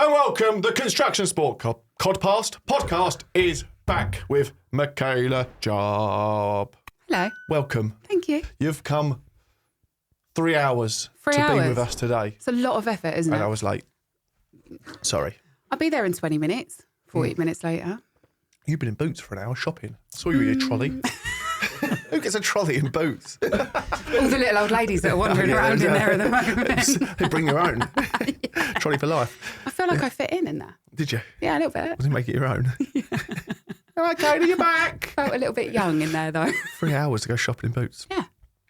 and welcome. The Construction Sport podcast is back with Mikaela Jubb. Hello. Welcome. Thank you. You've come 3 hours to be with us today. It's a lot of effort, isn't it? And I was late. Sorry. I'll be there in 20 minutes, 40 minutes later. You've been in Boots for an hour shopping. Saw you with your trolley. Who gets a trolley in Boots? All the little old ladies that are wandering around in there at the moment. They bring your own. Trolley for life. I feel like I fit in there. Did you? Yeah, a little bit. Did you make it your own? Yeah. All right, Katie, you're back. Felt a little bit young in there, though. 3 hours to go shopping in Boots. Yeah,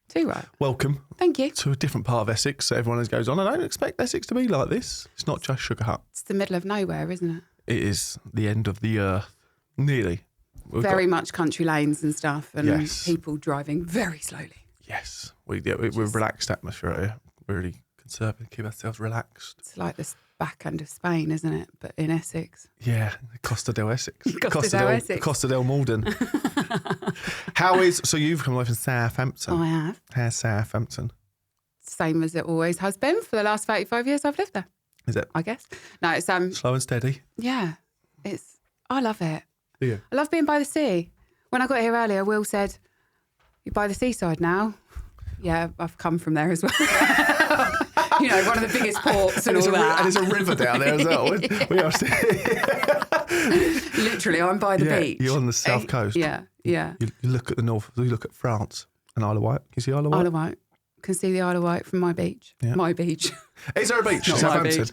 too right. Welcome. Thank you. To a different part of Essex. So everyone goes on. I don't expect Essex to be like this. It's not just Sugar Hut. It's the middle of nowhere, isn't it? It is the end of the earth. Nearly. Very much country lanes and stuff, and Yes. people driving very slowly. Yes. We're relaxed atmosphere here. We're really conservative, keep ourselves relaxed. It's like the back end of Spain, isn't it? But in Essex. Yeah, Costa del Essex. Essex. Costa del Malden. So you've come away from Southampton. I have. How's Southampton? Same as it always has been for the last 35 years I've lived there. Is it? I guess. No, it's Slow and steady? yeah. I love it. Do you? I love being by the sea. When I got here earlier, Will said, "You're by the seaside now." Yeah, I've come from there as well. You know, one of the biggest ports and all that. And there's a river down there as well. We are Literally, I'm by the beach. You're on the south coast. Yeah. You look at the north. You look at France and Isle of Wight. Can you see Isle of Wight? Isle of Wight. Can see the Isle of Wight from my beach. Yeah. My beach. Is there a beach in Not my Southampton? beach.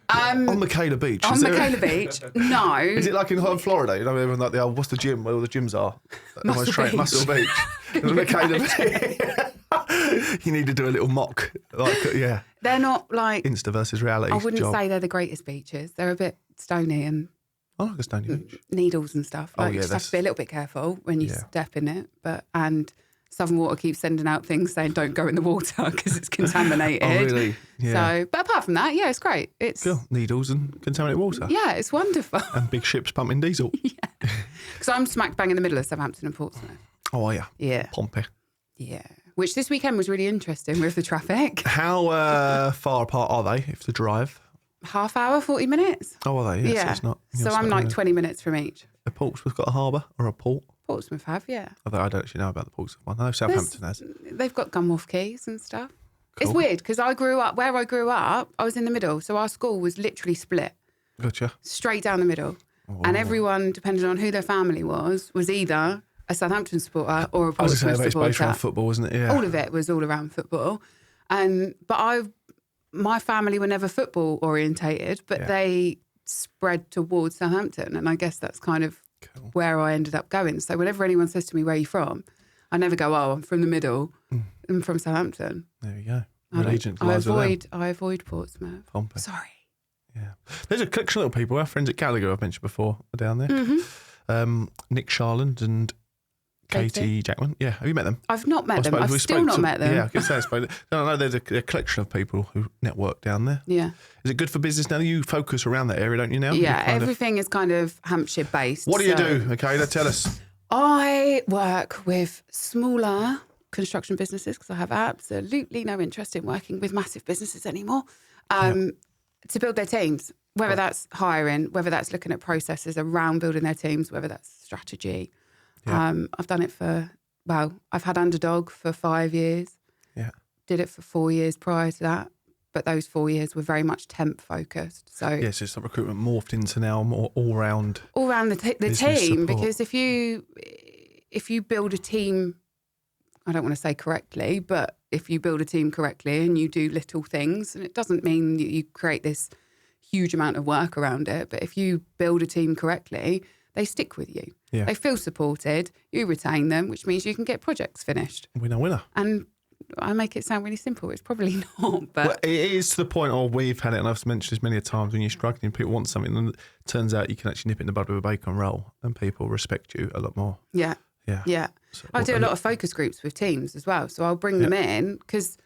On Mikaela Beach. On Mikaela Beach? No. Is it like in Florida? You know, everyone like what's the gym? Where all the gyms are? Muscle Beach. Muscle Beach. Mikaela Beach. You need to do a little mock. Yeah. They're not like... Insta versus reality. I wouldn't say they're the greatest beaches. They're a bit stony and... I like a stony beach. Needles and stuff. Like, you just have to be a little bit careful when you step in it. And Southern Water keeps sending out things saying don't go in the water because it's contaminated. Oh, really? Yeah. So, but apart from that, yeah, it's great. It's cool. Needles and contaminated water. Yeah, it's wonderful. And big ships pumping diesel. Yeah. Because I'm smack bang in the middle of Southampton and Portsmouth. Oh, are you? Yeah. Pompey. Yeah. Which this weekend was really interesting with the traffic. How far apart are they if to drive? Half hour, 40 minutes. Oh, are they? Yes, yeah. So, it's not, so I'm like 20 minutes from each. The Portsmouth got a harbour or a port? Portsmouth have, yeah. Although I don't actually know about the Portsmouth one. I know Southampton has. They've got Gunwharf Quays and stuff. Cool. It's weird because I grew up I was in the middle. So our school was literally split. Gotcha. Straight down the middle. Oh. And everyone, depending on who their family was either a Southampton supporter or a Portsmouth supporter. It's based around football, wasn't it? Yeah. All of it was all around football. But my family were never football orientated, but they spread towards Southampton. And I guess that's kind of where I ended up going. So whenever anyone says to me, where are you from? I never go, oh, I'm from the middle. I'm from Southampton. There you go. I avoid Portsmouth. Pompey. Sorry. Yeah. There's a collection of little people. Our friends at Gallagher I've mentioned before are down there. Mm-hmm. Nick Sharland and Katie Jackman. Yeah. Have you met them? I've not met them. I've still not met them. Yeah, I guess I spoke. No, there's a collection of people who network down there. Yeah. Is it good for business now? You focus around that area, don't you now? Yeah, everything is kind of Hampshire based. What do you do, Mikaela? Tell us. I work with smaller construction businesses because I have absolutely no interest in working with massive businesses anymore, to build their teams, whether that's hiring, whether that's looking at processes around building their teams, whether that's strategy. Yeah. I've done it I've had Underdog for 5 years. Yeah. Did it for 4 years prior to that. But those 4 years were very much temp focused. So yes, it's like recruitment morphed into now more all round the team support. Because if you build a team, I don't want to say correctly, but if you build a team correctly and you do little things, and it doesn't mean that you create this huge amount of work around it, but if you build a team correctly, they stick with you. Yeah. They feel supported, you retain them, which means you can get projects finished. Winner. And I make it sound really simple. It's probably not, but... Well, it is to the point of we've had it, and I've mentioned this many times, when you're struggling, people want something, and it turns out you can actually nip it in the bud with a bacon roll, and people respect you a lot more. Yeah. So, I do a lot of focus groups with teams as well. So I'll bring them in because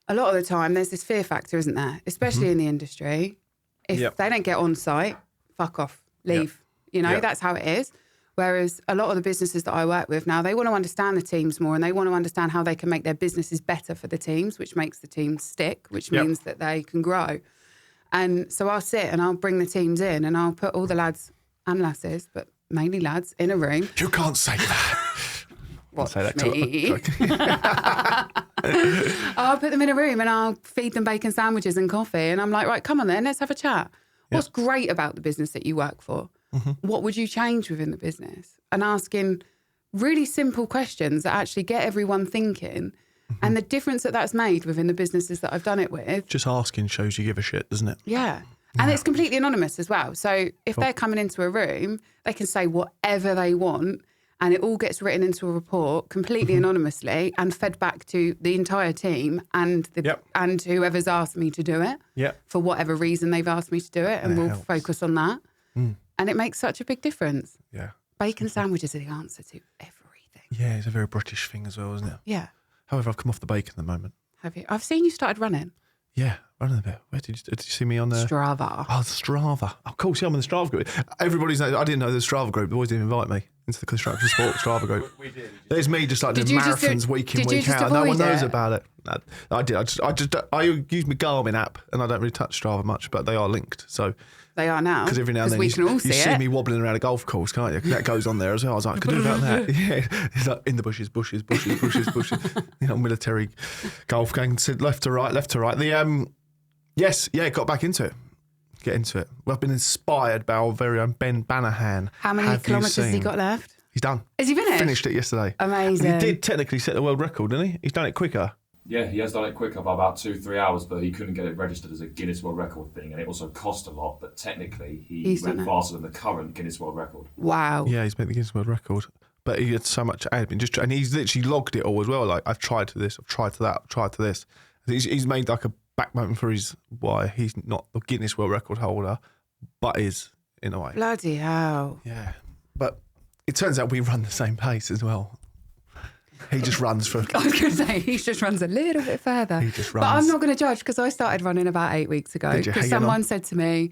a lot of the time there's this fear factor, isn't there? Especially in the industry. If they don't get on site, fuck off, leave. You know, that's how it is. Whereas a lot of the businesses that I work with now, they want to understand the teams more and they want to understand how they can make their businesses better for the teams, which makes the teams stick, which means that they can grow. And so I'll sit and I'll bring the teams in and I'll put all the lads and lasses, but mainly lads, in a room. You can't say that. Watch say that me. I'll put them in a room and I'll feed them bacon sandwiches and coffee. And I'm like, right, come on then, let's have a chat. What's great about the business that you work for? What would you change within the business? And asking really simple questions that actually get everyone thinking. And the difference that that's made within the businesses that I've done it with. Just asking shows you give a shit, doesn't it? Yeah. And it's completely anonymous as well. So if they're coming into a room, they can say whatever they want and it all gets written into a report completely anonymously and fed back to the entire team and and whoever's asked me to do it for whatever reason they've asked me to do it. And we'll focus on that. And it makes such a big difference. Yeah. Bacon sandwiches are the answer to everything. Yeah, it's a very British thing as well, isn't it? Yeah. However, I've come off the bacon at the moment. Have you? I've seen you started running. Yeah, running a bit. Where did you see me on the Strava? Oh, Strava. Of course, I'm in the Strava group. Everybody's. I didn't know the Strava group. The boys didn't invite me into the construction sport Strava group. We did. There's me just like doing marathons week in, week out. No one knows about it. No, I did. I use my Garmin app, and I don't really touch Strava much, but they are linked. So they are now. Because every now and then we can all you see see me wobbling around a golf course, can't you? That goes on there as well. I was like, I could do about that. Yeah, it's like in the bushes. You know, military golf going left to right. The Yes, yeah, got back into it. Get into it. Well, I've been inspired by our very own Ben Banaghan. How many kilometres has he got left? He's done. Has he finished? Finished it yesterday. Amazing. And he did technically set the world record, didn't he? He's done it quicker. Yeah, he has done it quicker by about 2-3 hours, but he couldn't get it registered as a Guinness World Record thing, and it also cost a lot, but technically he went faster than the current Guinness World Record. Wow. Yeah, he's made the Guinness World Record. But he had so much admin, and he's literally logged it all as well. Like, I've tried to this, I've tried to that, I've tried to this. He's made like a backbone for why he's not the Guinness World Record holder, but is in a way. Bloody hell. Yeah. But it turns out we run the same pace as well. He just runs for... I was going to say, he just runs a little bit further. He just runs. But I'm not going to judge because I started running about 8 weeks ago. Because someone said to me,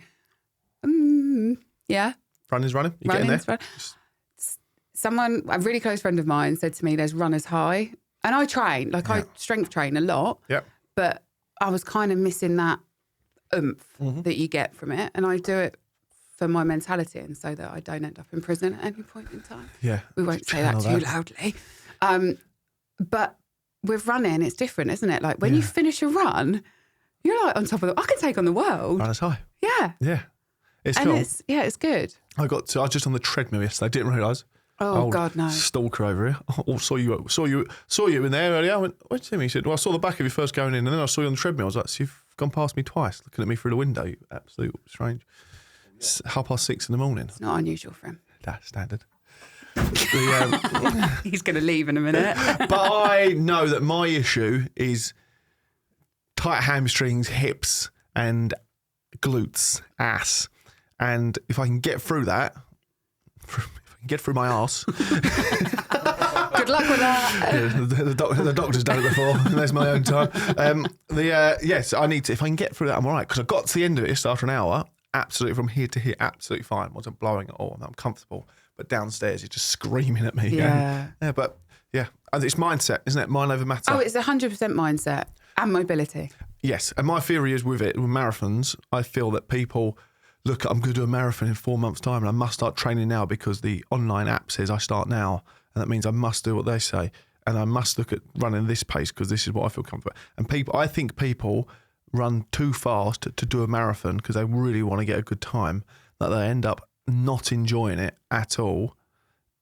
yeah. Running's running? You getting there? Someone, a really close friend of mine, said to me, there's runners high. And I train, I strength train a lot. Yeah. But I was kind of missing that oomph that you get from it. And I do it for my mentality and so that I don't end up in prison at any point in time. Yeah. We won't say that too loudly. But with running, it's different, isn't it? Like when you finish a run, you're like on top of I can take on the world. Runners high. Yeah. Yeah. It's and cool. It's good. I was just on the treadmill yesterday. I didn't realise. Oh God, no. Stalker over here. Oh, saw you in there earlier. I went, what do you mean? He said, well, I saw the back of you first going in and then I saw you on the treadmill. I was like, so you've gone past me twice, looking at me through the window. You absolute strange. It's 6:30 in the morning. It's not unusual for him. That's standard. He's going to leave in a minute. But I know that my issue is tight hamstrings, hips and glutes, ass. And if I can get through that, get through my arse. Good luck with that. The doctor's done it before. There's my own time. Yes, I need to. If I can get through that, I'm all right. Because I got to the end of it just after an hour, absolutely from here to here, absolutely fine. Wasn't blowing at all. I'm comfortable. But downstairs, you're just screaming at me. Yeah. But it's mindset, isn't it? Mind over matter. Oh, it's 100% mindset and mobility. Yes, and my theory is with marathons, I feel that people look, I'm going to do a marathon in 4 months' time and I must start training now because the online app says I start now. And that means I must do what they say. And I must look at running this pace because this is what I feel comfortable. And I think people run too fast to do a marathon because they really want to get a good time, that they end up not enjoying it at all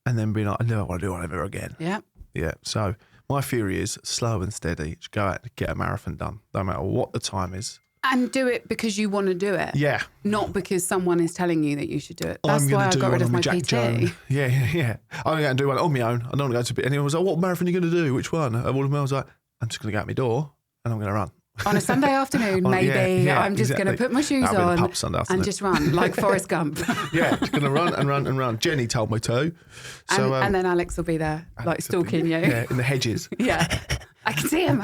and then being like, I never want to do one ever again. Yeah. Yeah. So my theory is slow and steady. Just go out and get a marathon done, no matter what the time is. And do it because you want to do it. Yeah. Not because someone is telling you that you should do it. That's why I got rid of my PT. Yeah. I'm going to do one on my own. I don't want to go to... Anyone was like, what marathon are you going to do? Which one? I was like, I'm just going to go out my door and I'm going to run. On a Sunday afternoon, maybe. I'm just going to put my shoes on and just run like Forrest Gump. Yeah, just going to run and run and run. Jenny told me to. So, and then Alex will be there, like stalking you. Yeah, in the hedges. Yeah. I can see him.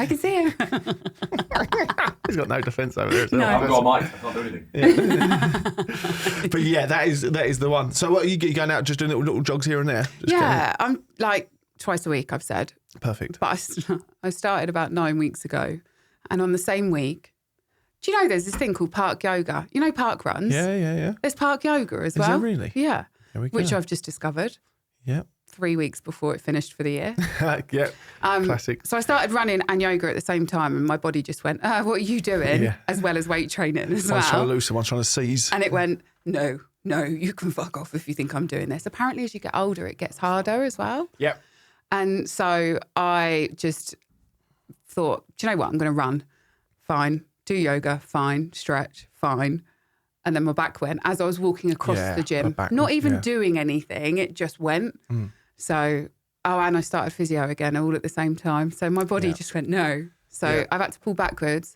He's got no defence over there. No. I've got a mic. I can't do anything. Yeah. But yeah, that is the one. So what, you going out just doing little jogs here and there? I'm like twice a week, I've said. Perfect. But I started about 9 weeks ago. And on the same week, Do you know there's this thing called park yoga? You know park runs? Yeah. There's park yoga as Is well. there really? Yeah. There we go. Which I've just discovered. Yeah. 3 weeks before it finished for the year. Yeah. Classic. So I started running and yoga at the same time, and my body just went, what are you doing? Yeah. As well as weight training as One's trying to well. loosen, one's trying to seize. And it went, no, you can fuck off if you think I'm doing this. Apparently, as you get older, it gets harder as well. Yep. And so I just thought, do you know what? I'm going to run. Fine. Do yoga. Fine. Stretch. Fine. And then my back went as I was walking across the gym. Not even doing anything. It just went. So, and I started physio again all at the same time. So my body just went, no. So I've had to pull backwards.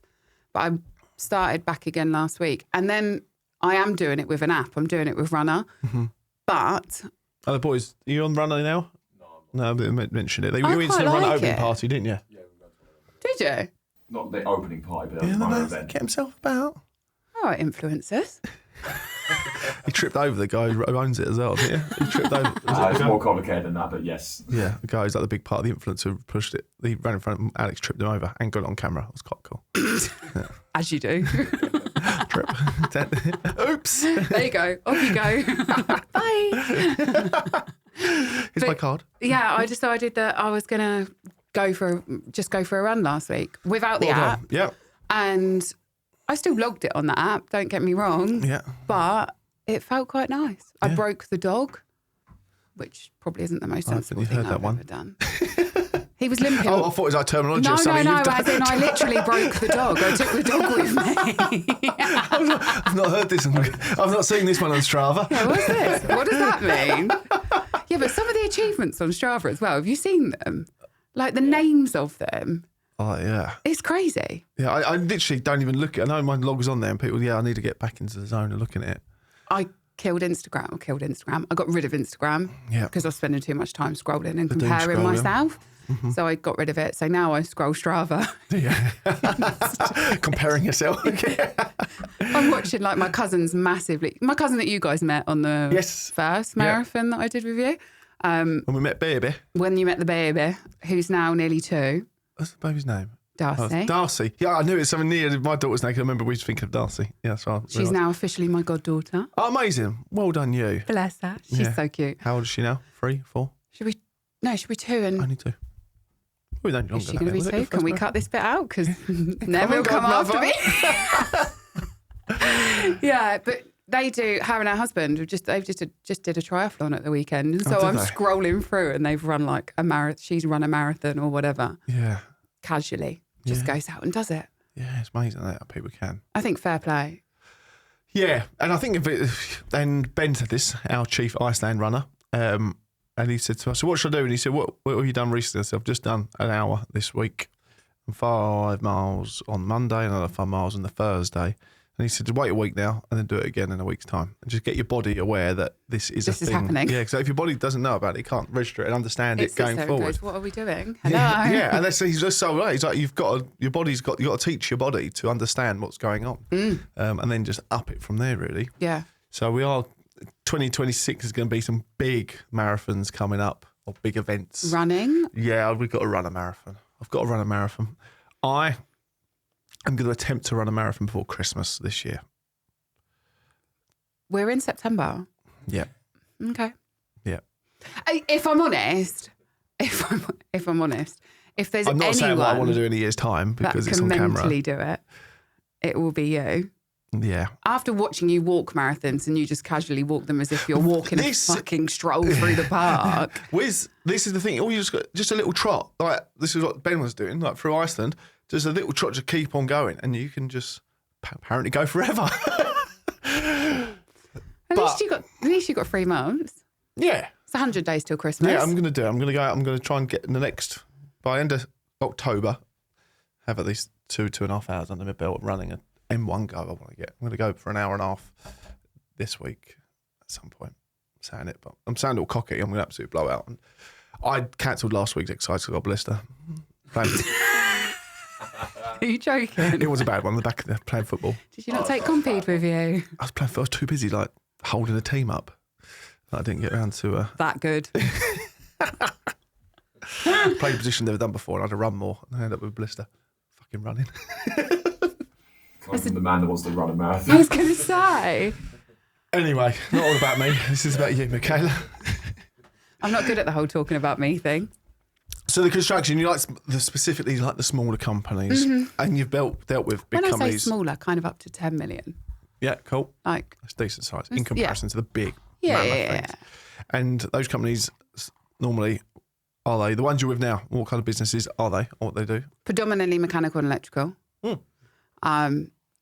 But I started back again last week. And then I am doing it with an app. I'm doing it with Runner. But... Oh, the boys, are you on Runner now? No, they mentioned it. You I went to quite the Runner like opening it. party, didn't you? Yeah, we went to one of them. Did you? Not the opening party, but Yeah, my no, event. get himself about. Oh, influencers. He tripped over the guy who owns it as well, didn't he? He tripped over. It's more complicated than that, but yes. Yeah, the guy who's like the big part of the influencer who pushed it. He ran in front of him, Alex tripped him over and got it on camera. It was quite cool. As you do. Trip. Oops. There you go. Off you go. Bye. Here's my card. Yeah, I decided that I was going to go for a run last week without the app. Yeah. And I still logged it on the app, don't get me wrong. Yeah. But it felt quite nice. I broke the dog, which probably isn't the most sensible thing I've ever done. He was limping. Oh, I thought it was like terminology No, or something. no, You've done. as in I literally broke the dog. I took the dog with me. I've not heard this. I've not seen this one on Strava. Yeah, what's this? What does that mean? Yeah, but some of the achievements on Strava as well, have you seen them? Like the names of them. Oh, yeah. It's crazy. Yeah, I literally don't even look at it. I know my log's on there and people, I need to get back into the zone of looking at it. I killed Instagram. I got rid of Instagram because I was spending too much time scrolling and comparing myself. Mm-hmm. So I got rid of it. So now I scroll Strava. Yeah. Comparing yourself. I'm watching like my cousin that you guys met on the first marathon that I did with you. When we met baby. When you met the baby, who's now nearly 2. What's the baby's name? Darcy. Oh, Darcy. Yeah, I knew it was something near my daughter's name. I remember we was thinking of Darcy. Yeah, that's right. She's now officially my goddaughter. Oh, amazing. Well done, you. Bless her. She's so cute. How old is she now? 3, 4? Should we 2 and... Only 2. We don't Is she going to be 2? Can we cut this bit out? Because Never will come after me. Yeah, but they do. Her and her husband have just did a triathlon at the weekend, and so I'm scrolling through, and they've run like a marathon. She's run a marathon or whatever. Yeah. Casually, just goes out and does it. Yeah, it's amazing that people can. I think fair play. Yeah, and I think and Ben said this, our chief Iceland runner, and he said to us, "So what should I do?" And he said, "What have you done recently?" I said, "I've just done an hour this week, and 5 miles on Monday, another 5 miles on the Thursday." And he said, "Wait a week now, and then do it again in a week's time, and just get your body aware that this is a thing." Happening. Yeah, so if your body doesn't know about it, it can't register it and understand it going forward. Goes, what are we doing? Hello. Yeah, and he's just so right. He's like, you got to teach your body to understand what's going on, and then just up it from there. Really. Yeah. So 2026 is going to be some big marathons coming up or big events. Running. Yeah, we've got to run a marathon. I've got to run a marathon. I'm going to attempt to run a marathon before Christmas this year. We're in September. Yeah. Okay. Yeah. If I'm honest, if there's I'm not saying what I want to anyone do in a year's time because it's on that can camera. mentally do it, it will be you. Yeah. After watching you walk marathons and you just casually walk them as if you're walking a fucking stroll through the park. This is the thing. All you just a little trot. Like this is what Ben was doing, like through Iceland. Just a little trot to keep on going, and you can just apparently go forever. At least you got 3 months. Yeah. It's 100 days till Christmas. Yeah, I'm going to do it. I'm going to go out. I'm going to try and get in the next, by end of October, have at least 2.5 hours under my belt running an M1 go. I'm going to go for an hour and a half this week at some point. I'm saying it, but I'm sounding all cocky. I'm going to absolutely blow out. And I cancelled last week's exercise because I got a blister. Are you joking? It was a bad one. The back of the playing football. Did you not take Compede with you? I was too busy like holding a team up. I didn't get around to that good. Played a position never done before, and I had to run more, and I ended up with a blister. Fucking running. Coming from the man that wants to run a I marathon. was going to say. Anyway, not all about me. This is about you, Mikaela. I'm not good at the whole talking about me thing. So the construction, you like specifically like the smaller companies, and you've dealt with big When companies. I say smaller, kind of up to 10 million. Yeah, cool. Like, That's decent size in comparison to the big Yeah. things. And those companies normally, are they the ones you're with now? What kind of businesses are they? Or what they do? Predominantly mechanical and electrical.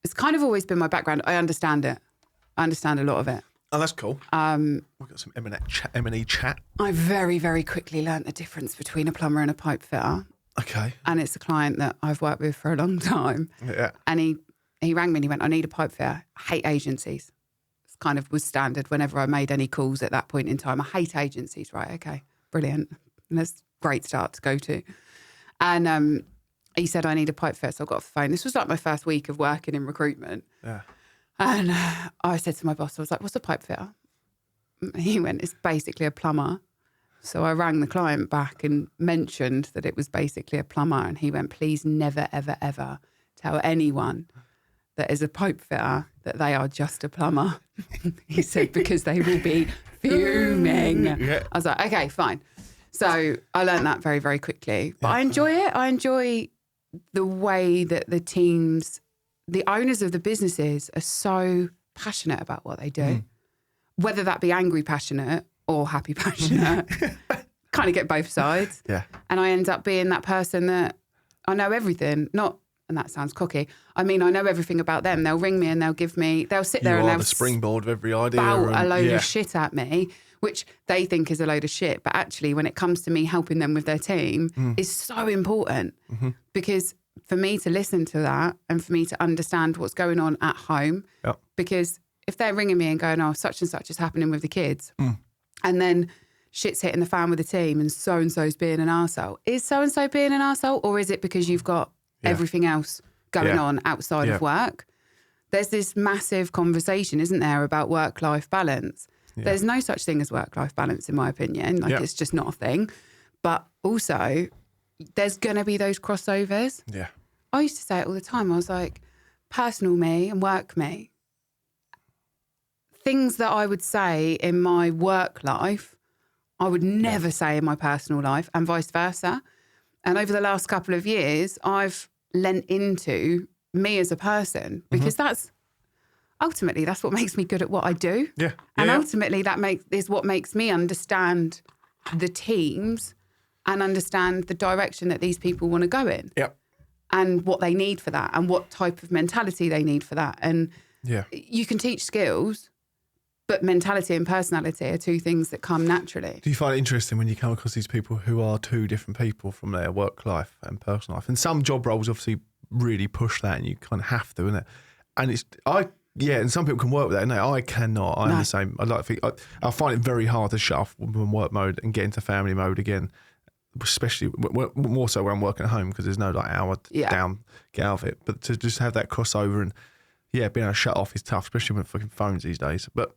It's kind of always been my background. I understand it. I understand a lot of it. Oh, that's cool. We've got some M&E chat. I very, very quickly learnt the difference between a plumber and a pipe fitter. Okay. And it's a client that I've worked with for a long time. Yeah. And he rang me and he went, I need a pipe fitter. I hate agencies. It's kind of was standard whenever I made any calls at that point in time. I hate agencies. Right, okay, brilliant. And that's a great start to go to. And he said, I need a pipe fitter. So I got off the phone. This was like my first week of working in recruitment. Yeah. And I said to my boss, I was like, what's a pipe fitter? He went, it's basically a plumber. So I rang the client back and mentioned that it was basically a plumber. And he went, please never, ever, ever tell anyone that is a pipe fitter that they are just a plumber. He said, because they will be fuming. Yeah. I was like, okay, fine. So I learned that very, very quickly. But I enjoy it. I enjoy the way that the teams, the owners of the businesses are so passionate about what they do. Whether that be angry passionate or happy passionate. Kind of get both sides. Yeah. And I end up being that person that I know everything. Not, and that sounds cocky, I mean, I know everything about them. They'll ring me and they'll sit there and they'll the springboard of every idea. spout a load of shit at me, which they think is a load of shit. But actually, when it comes to me helping them with their team, is so important. Because for me to listen to that and for me to understand what's going on at home, because if they're ringing me and going, oh, such and such is happening with the kids, and then shit's hitting the fan with the team and so-and-so's being an arsehole. Is so-and-so being an arsehole, or is it because you've got everything else going on outside of work? There's this massive conversation, isn't there, about work-life balance. There's no such thing as work-life balance, in my opinion. Like, it's just not a thing. But also, there's going to be those crossovers. Yeah. I used to say it all the time. I was like, personal me and work me. Things that I would say in my work life, I would never say in my personal life, and vice versa. And over the last couple of years, I've lent into me as a person, because that's ultimately, that's what makes me good at what I do. Yeah. And ultimately, that is what makes me understand the teams and understand the direction that these people want to go in. Yep. And what they need for that and what type of mentality they need for that. And you can teach skills, but mentality and personality are two things that come naturally. Do you find it interesting when you come across these people who are two different people from their work life and personal life? And some job roles obviously really push that, and you kind of have to, innit? And and some people can work with that. No, I cannot. I'm the same. I find it very hard to shut off from work mode and get into family mode again, especially more so when I'm working at home, because there's no hour down, get out of it. But to just have that crossover and being able to shut off is tough, especially with fucking phones these days. But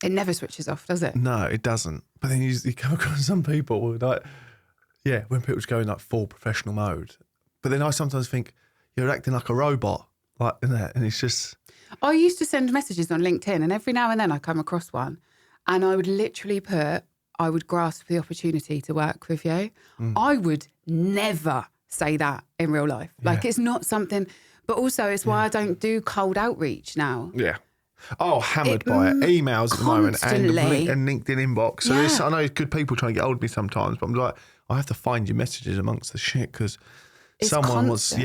it never switches off, does it? No, it doesn't. But then you come across some people who when people just go in like full professional mode. But then I sometimes think you're acting like a robot, like in that, and it's just. I used to send messages on LinkedIn, and every now and then I come across one, and I would literally I would grasp the opportunity to work with you. I would never say that in real life. Like, it's not something, but also it's why I don't do cold outreach now. Yeah. Oh, hammered by it. Emails at the moment and LinkedIn inbox. So I know good people trying to get hold of me sometimes, but I'm like, I have to find your messages amongst the shit, because someone constant.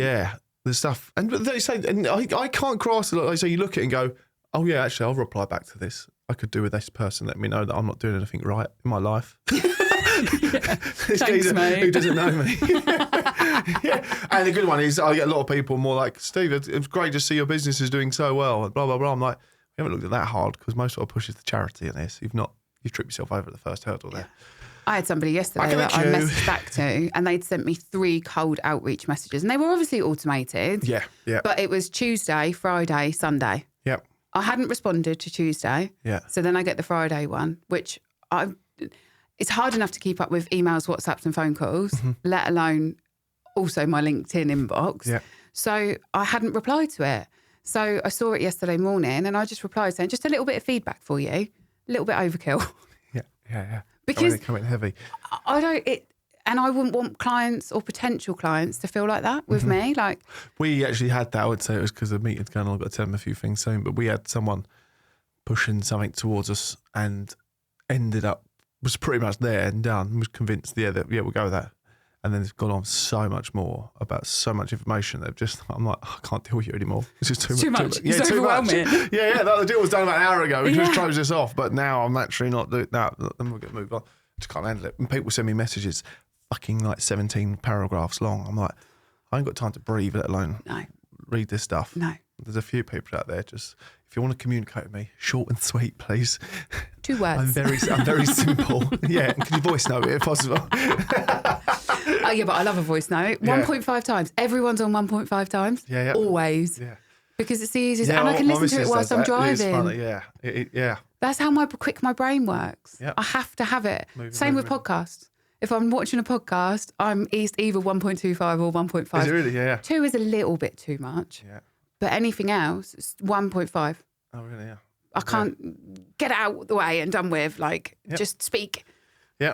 the stuff. And they say, and I can't grasp it. So you look at it and go, oh yeah, actually, I'll reply back to this. I could do with this person. Let me know that I'm not doing anything right in my life. Thanks, mate. Who doesn't know me? And the good one is I get a lot of people more like, Steve, it's great to see your business is doing so well. Blah, blah, blah. I'm like, we haven't looked at that hard, because most of our push is the charity in this. You've tripped yourself over at the first hurdle there. I had somebody yesterday that I messaged back to, and they'd sent me 3 cold outreach messages, and they were obviously automated. Yeah. But it was Tuesday, Friday, Sunday. Yep. I hadn't responded to Tuesday. Yeah. So then I get the Friday one, which it's hard enough to keep up with emails, WhatsApps and phone calls, let alone also my LinkedIn inbox. Yeah. So I hadn't replied to it. So I saw it yesterday morning and I just replied saying, just a little bit of feedback for you, a little bit overkill. Yeah. Because coming heavy. And I wouldn't want clients or potential clients to feel like that with me. Like, we actually had that. I would say it was because the meeting's going on. I've got to tell them a few things soon. But we had someone pushing something towards us and ended up, was pretty much there and done. Was convinced, we'll go with that. And then it's gone on so much more about so much information that I'm like, I can't deal with you anymore. It's just too much. Yeah, it's overwhelming. Yeah. The deal was done about an hour ago. We just closed this off. But now I'm actually not doing that. Then we're going to move on. Just can't handle it. And people send me messages fucking like 17 paragraphs long. I'm like, I ain't got time to breathe, let alone read this stuff. No. There's a few people out there. Just if you want to communicate with me, short and sweet, please. 2 words. I'm very simple. Yeah, can you voice note it if possible? Oh yeah, but I love a voice note. 1.5 times. Everyone's on 1.5 times. Yeah. Always. Yeah. Because it's the easiest, and I can listen to it whilst I'm driving. It's funny, yeah. That's how quick my brain works. Yep. I have to have it. Same with podcasts. If I'm watching a podcast, I'm either 1.25 or 1.5. Is it really? Yeah. 2 is a little bit too much. Yeah. But anything else, it's 1.5. Oh, really? Yeah. I can't get it out of the way and done with. Like, just speak. Yeah.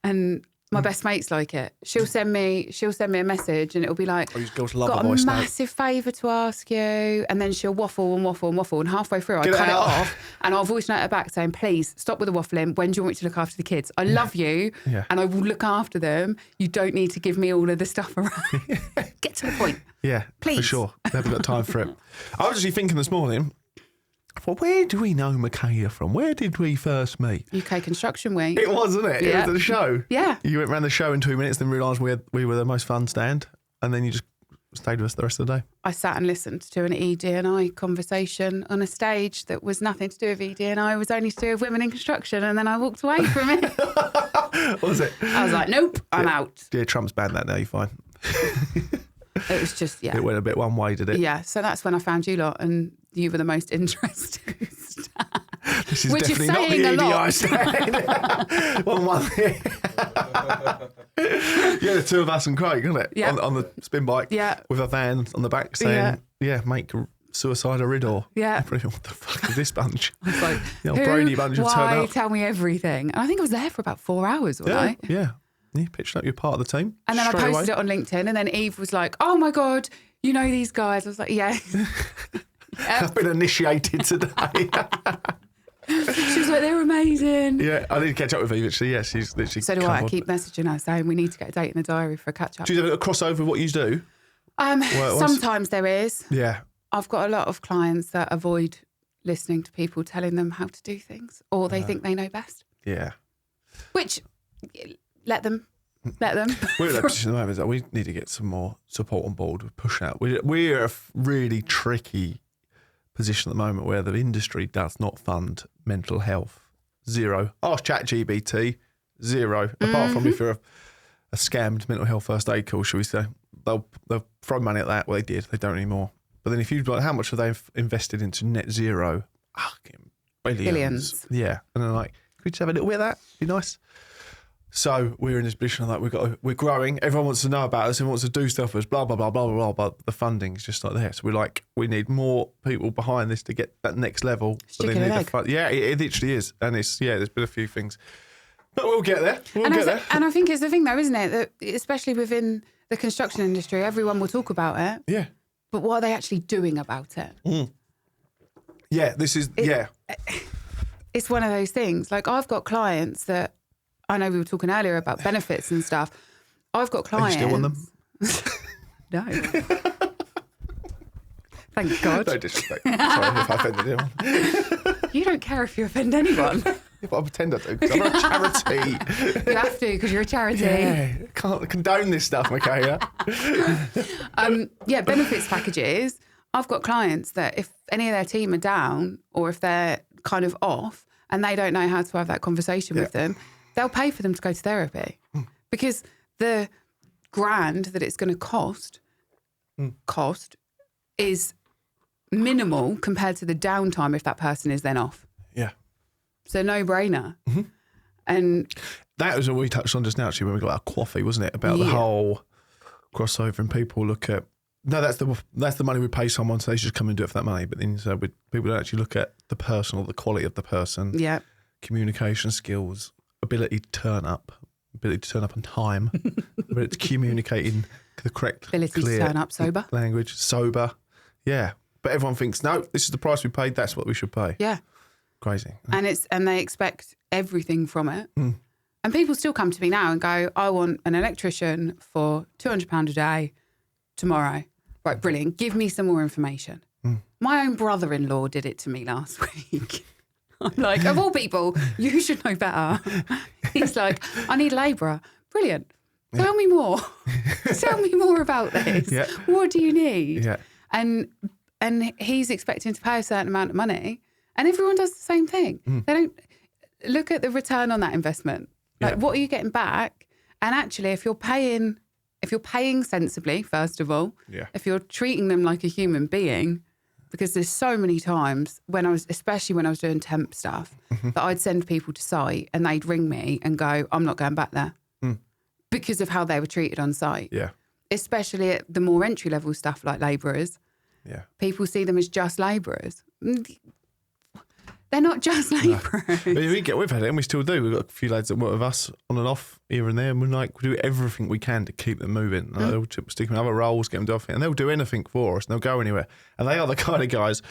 And my best mate's like it. She'll send me a message and it'll be like, girls love got a voice a note. massive favour to ask you. And then she'll waffle and halfway through I cut it off and I'll voice note her back saying, please stop with the waffling. When do you want me to look after the kids? I love you and I will look after them. You don't need to give me all of the stuff around. Get to the point. Yeah, please. For sure. We haven't got time for it. I was actually thinking this morning, well, where do we know Mikaela from? Where did we first meet? UK Construction Week. It was, wasn't it? Yeah. It was at the show. Yeah. You went around the show in 2 minutes, then realised we were the most fun stand, and then you just stayed with us the rest of the day. I sat and listened to an ED&I conversation on a stage that was nothing to do with ED&I. It was only to do with women in construction, and then I walked away from it. What was it? I was like, nope, I'm out. Yeah, Trump's banned that now, you're fine. It was just, It went a bit one way, did it? Yeah, so that's when I found you lot, and you were the most interesting staff. This is Which definitely is saying not the a lot. EDI stand. one thing. Yeah, the 2 of us and Craig, isn't it? Yeah. On the spin bike. Yeah. With a van on the back saying, make suicide a riddle. Yeah. What the fuck is this bunch? I was like, The old Brady bunch have turned why, up. tell me everything. And I think I was there for about 4 hours, wasn't I? Yeah. You pitched up, you're part of the team. And then I posted it on LinkedIn, and then Eve was like, oh my God, you know these guys. I was like, yeah. I've been initiated today. She was like, they're amazing. Yeah, I need to catch up with Eve, actually. Yeah, she's literally. So do I. I keep messaging her saying we need to get a date in the diary for a catch up. Do you have a crossover with what you do? Sometimes there is. Yeah. I've got a lot of clients that avoid listening to people telling them how to do things, or they think they know best. Yeah. Which, let them. We're in that position at the moment that we need to get some more support on board with push out. We're a really tricky position at the moment where the industry does not fund mental health. Zero. Ask ChatGPT. Zero. Apart from if you're a scammed mental health first aid call, shall we say. They'll throw money at that. Well, they did. They don't anymore. But then if you've like, how much have they invested into net zero? Billions. Yeah. And they're like, could we just have a little bit of that? Be nice. So we're in this position of like we're growing. Everyone wants to know about us. Everyone wants to do stuff with us. Blah blah blah blah blah. But the funding is just not there. So we're like, we need more people behind this to get that next level. Chicken and egg. Yeah, it literally is. And there's been a few things, but we'll get there. And I think it's the thing though, isn't it? That especially within the construction industry, everyone will talk about it. Yeah. But what are they actually doing about it? Yeah, It's one of those things. Like I've got clients that. I know we were talking earlier about benefits and stuff. I've got clients. Are you still on them? No. Thank God. No disrespect. Sorry if I offended anyone. You don't care if you offend anyone. Yeah, but I pretend I do because I'm a charity. You have to because you're a charity. Yeah, can't condone this stuff, Mikaela. Benefits packages. I've got clients that if any of their team are down or if they're kind of off and they don't know how to have that conversation with them, they'll pay for them to go to therapy because the grand that it's going to cost is minimal compared to the downtime if that person is then off. Yeah. So no brainer. Mm-hmm. And that was what we touched on just now, actually, when we got our coffee, wasn't it? About the whole crossover and people look at No, that's the money we pay someone, so they should just come and do it for that money. But then people don't actually look at the person or the quality of the person. Yeah. Communication skills, ability to turn up on time, ability to communicate in the correct, ability clear to turn up sober. language, sober. Yeah. But everyone thinks, no, this is the price we paid, that's what we should pay. Yeah. Crazy. And they expect everything from it. And people still come to me now and go, I want an electrician for £200 a day tomorrow. Right, brilliant. Give me some more information. My own brother-in-law did it to me last week. I'm like, of all people, you should know better. He's like, I need a labourer. Brilliant. Tell me more. Tell me more about this. Yeah. What do you need? Yeah. And he's expecting to pay a certain amount of money. And everyone does the same thing. They don't look at the return on that investment. Like, what are you getting back? And actually, if you're paying sensibly, first of all, if you're treating them like a human being, because there's so many times especially when I was doing temp stuff, that I'd send people to site and they'd ring me and go, I'm not going back there because of how they were treated on site. Yeah. Especially at the more entry level stuff like labourers. Yeah. People see them as just labourers. They're not just labourers. No. We've had it, and we still do. We've got a few lads that work with us on and off here and there, and we do everything we can to keep them moving. They'll stick them in other roles, get them to and they'll do anything for us, and they'll go anywhere. And they are the kind of guys,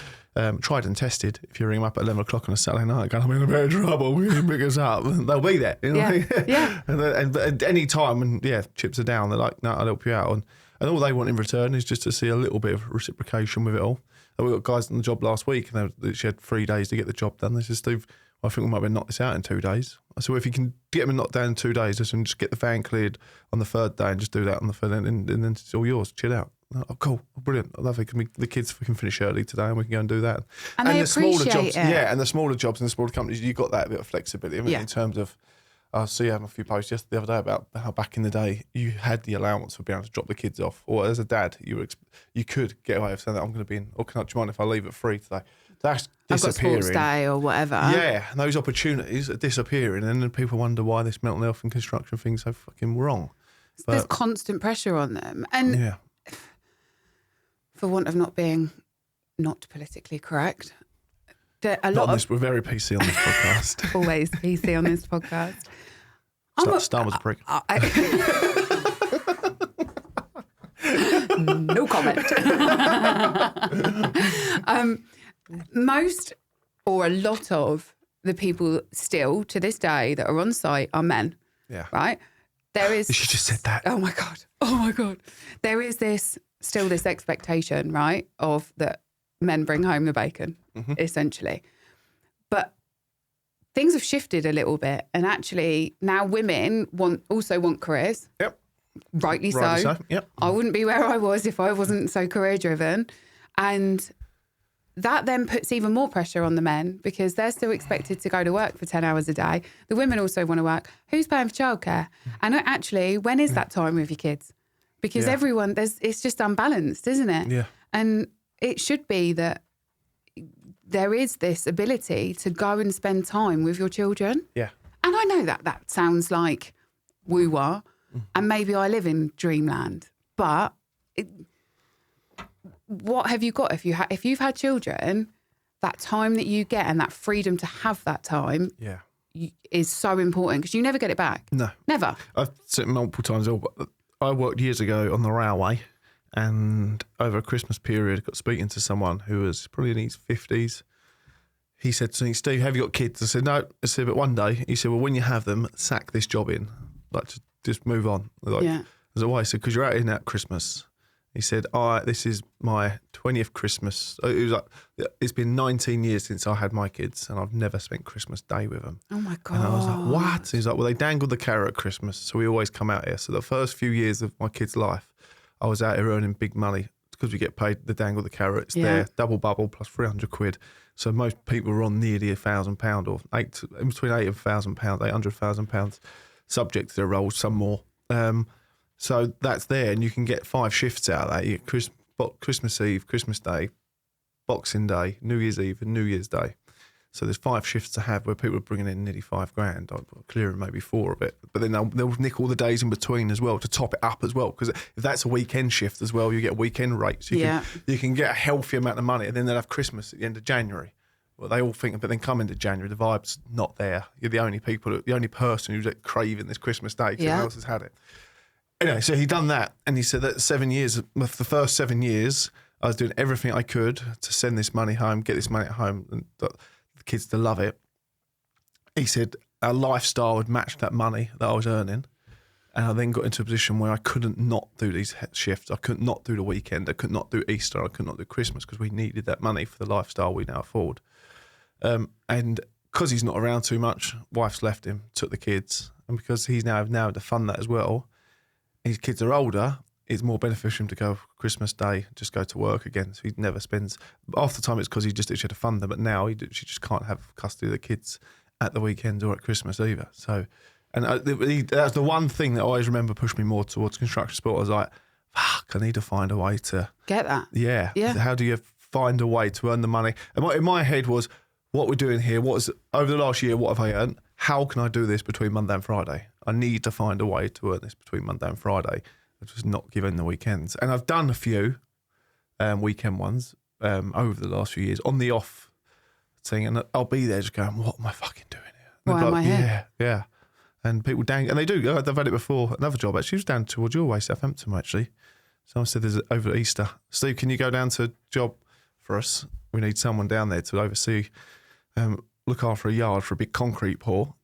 tried and tested. If you ring them up at 11 o'clock on a Saturday night, going, I'm in a bit of trouble, will you pick us up? They'll be there. You know? Yeah. And at any time when chips are down, they're like, no, I'll help you out. And all they want in return is just to see a little bit of reciprocation with it all. We got guys on the job last week, and she had 3 days to get the job done. They said, Steve, I think we might be able to knock this out in 2 days. I said, well, if you can get them knocked down in 2 days, just get the van cleared on the third day and just do that on the third, and then it's all yours. Chill out. Oh, cool. Oh, brilliant. I love it. The kids can finish early today and we can go and do that. And they the smaller appreciate jobs, it. Yeah, and the smaller jobs and the smaller companies, you've got that bit of flexibility in terms of, I see you having a few posts the other day about how back in the day you had the allowance for being able to drop the kids off, or as a dad you could get away with saying that I'm going to be in, or do you mind if I leave at 3 today? That's disappearing. I've got sports day or whatever. Yeah, and those opportunities are disappearing, and then people wonder why this mental health and construction thing's so fucking wrong. There's constant pressure on them, and for want of not being not politically correct. We're very PC on this podcast. Always PC on this podcast. Star was a prick. No comment. Most or a lot of the people still to this day that are on site are men. Yeah. Right? There is. You just said that. Oh my God. There is this expectation, right, of that men bring home the bacon, essentially. But things have shifted a little bit, and actually now women also want careers. Yep. Rightly so. Yep. I wouldn't be where I was if I wasn't so career driven. And that then puts even more pressure on the men because they're still expected to go to work for 10 hours a day. The women also want to work. Who's paying for childcare? And actually, when is that time with your kids? Because it's just unbalanced, isn't it? Yeah. And it should be that there is this ability to go and spend time with your children. Yeah. And I know that sounds like woo-wah, and maybe I live in dreamland, but what have you got if you've had children? That time that you get and that freedom to have that time is so important because you never get it back. No. Never. I've said it multiple times. I worked years ago on the railway, and over a Christmas period, I got speaking to someone who was probably in his 50s. He said to me, Steve, have you got kids? I said, no. I said, but one day, he said, well, when you have them, sack this job in. Like, just move on. Like, I said, why? He said, because you're out in at Christmas. He said, this is my 20th Christmas. It was like, it's been 19 years since I had my kids, and I've never spent Christmas Day with them. Oh, my God. And I was like, what? He's like, well, they dangled the carrot at Christmas, so we always come out here. So the first few years of my kid's life, I was out here earning big money because we get paid the dangle the carrot. It's there, double bubble plus 300 quid. So most people are on nearly £1,000 or between £8,000 and £800,000, subject to their roles, some more. So that's there, and you can get 5 shifts out of that. You get Christmas Eve, Christmas Day, Boxing Day, New Year's Eve, and New Year's Day. So there's 5 shifts to have where people are bringing in nearly $5,000, clearing maybe 4 of it. But then they'll nick all the days in between as well to top it up as well. Because if that's a weekend shift as well, you get a weekend rate. So you can get a healthy amount of money. And then they'll have Christmas at the end of January. Well, they all think, but then come into January, the vibe's not there. You're the only person who's craving this Christmas day because everyone else has had it. Anyway, so he done that, and he said that 7 years, the first 7 years, I was doing everything I could to send this money home, get this money at home, and the kids to love it. He said our lifestyle would match that money that I was earning, and I then got into a position where I couldn't not do these shifts. I could not do the weekend. I could not do Easter. I could not do Christmas because we needed that money for the lifestyle we now afford. And because he's not around too much, wife's left him, took the kids, and because he's now to fund that as well, his kids are older, it's more beneficial for him to go Christmas Day, just go to work again. So he never spends, half the time it's because he just had to fund them, but now she just can't have custody of the kids at the weekends or at Christmas either. So, and that's the one thing that I always remember pushed me more towards construction sport. I was like, fuck, I need to find a way to get that. Yeah. How do you find a way to earn the money? And in my head was, what we're doing here, over the last year, what have I earned? How can I do this between Monday and Friday? I need to find a way to earn this between Monday and Friday. I'm just not giving the weekends. And I've done a few weekend ones over the last few years on the off thing, and I'll be there just going, what am I fucking doing here? Why am I here? Yeah. And people and they do. They've had it before. Another job actually was down towards your way, Southampton actually. Someone said there's over Easter. Steve, can you go down to a job for us? We need someone down there to oversee, look after a yard for a big concrete pour.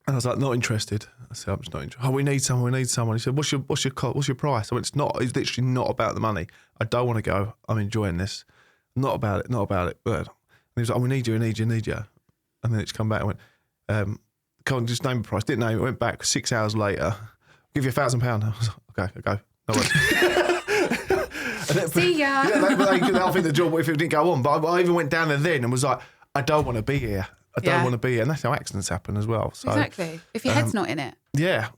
And I was like, not interested. I said, I'm just not interested. Oh, we need someone. He said, what's your price? I went, it's literally not about the money. I don't want to go. I'm enjoying this. Not about it. But and he was like, oh, we need you. And then it's come back and went, come on, just name the price. Didn't name it. Went back 6 hours later. I'll give you £1,000. I was like, okay, I'll go. No worries. See ya. I think the job, if it didn't go on, but I even went down there then and was like, I don't want to be here. I don't want to be here. And that's how accidents happen as well. So, exactly. If your head's not in it. Yeah.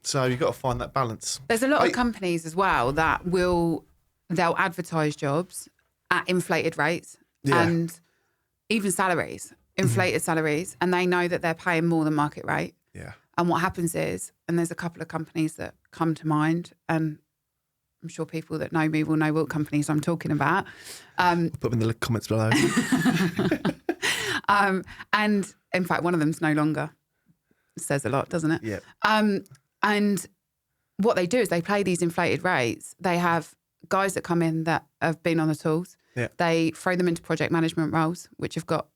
So you've got to find that balance. There's a lot of companies as well that they'll advertise jobs at inflated rates and even salaries, inflated salaries, and they know that they're paying more than market rate. Yeah. And what happens is, and there's a couple of companies that come to mind, and I'm sure people that know me will know what companies I'm talking about. Put them in the comments below. And in fact, one of them's no longer. It says a lot, doesn't it? Yeah. And what they do is they play these inflated rates. They have guys that come in that have been on the tools. Yeah. They throw them into project management roles, which have got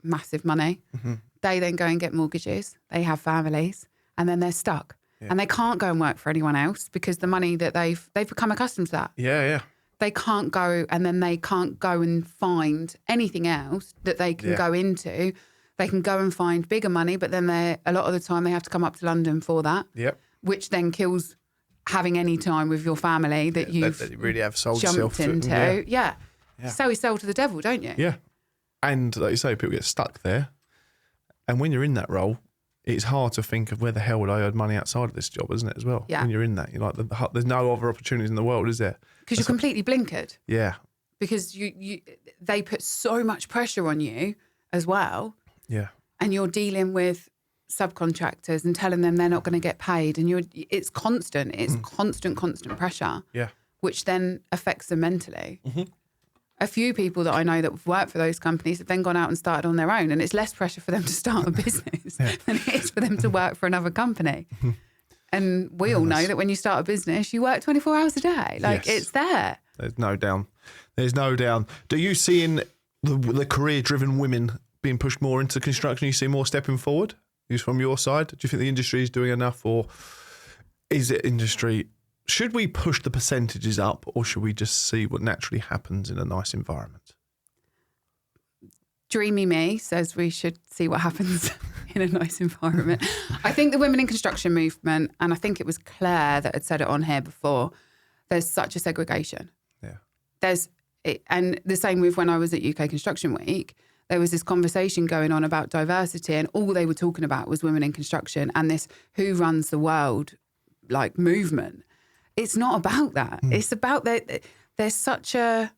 massive money. Mm-hmm. They then go and get mortgages. They have families, and then they're stuck. Yeah. And they can't go and work for anyone else because the money that they've become accustomed to that. Yeah. They can't go, and then they can't go and find anything else that they can go into. They can go and find bigger money, but then a lot of the time they have to come up to London for that. Yep. Which then kills having any time with your family that you've that you really have sold jumped into. Yeah. So we sell to the devil, don't you? Yeah. And like you say, people get stuck there. And when you're in that role, it's hard to think of where the hell would I earn money outside of this job, isn't it, as well? Yeah. When you're in that, you're like, there's no other opportunities in the world, is there? Because you're completely blinkered. Yeah. Because they put so much pressure on you as well. Yeah. And you're dealing with subcontractors and telling them they're not going to get paid. And it's constant. It's constant pressure. Yeah. Which then affects them mentally. Mm-hmm. A few people that I know that have worked for those companies have then gone out and started on their own, and it's less pressure for them to start a business than it is for them to work for another company. And we all know that when you start a business, you work 24 hours a day. It's there. There's no down. Do you see in the career-driven women being pushed more into construction? You see more stepping forward? Just from your side? Do you think the industry is doing enough, or is it industry? Should we push the percentages up, or should we just see what naturally happens in a nice environment? Dreamy me says we should see what happens in a nice environment. I think the women in construction movement, and I think it was Claire that had said it on here before, there's such a segregation. Yeah. And the same with when I was at UK Construction Week, there was this conversation going on about diversity, and all they were talking about was women in construction and this who runs the world movement. It's not about that. It's about that there's such a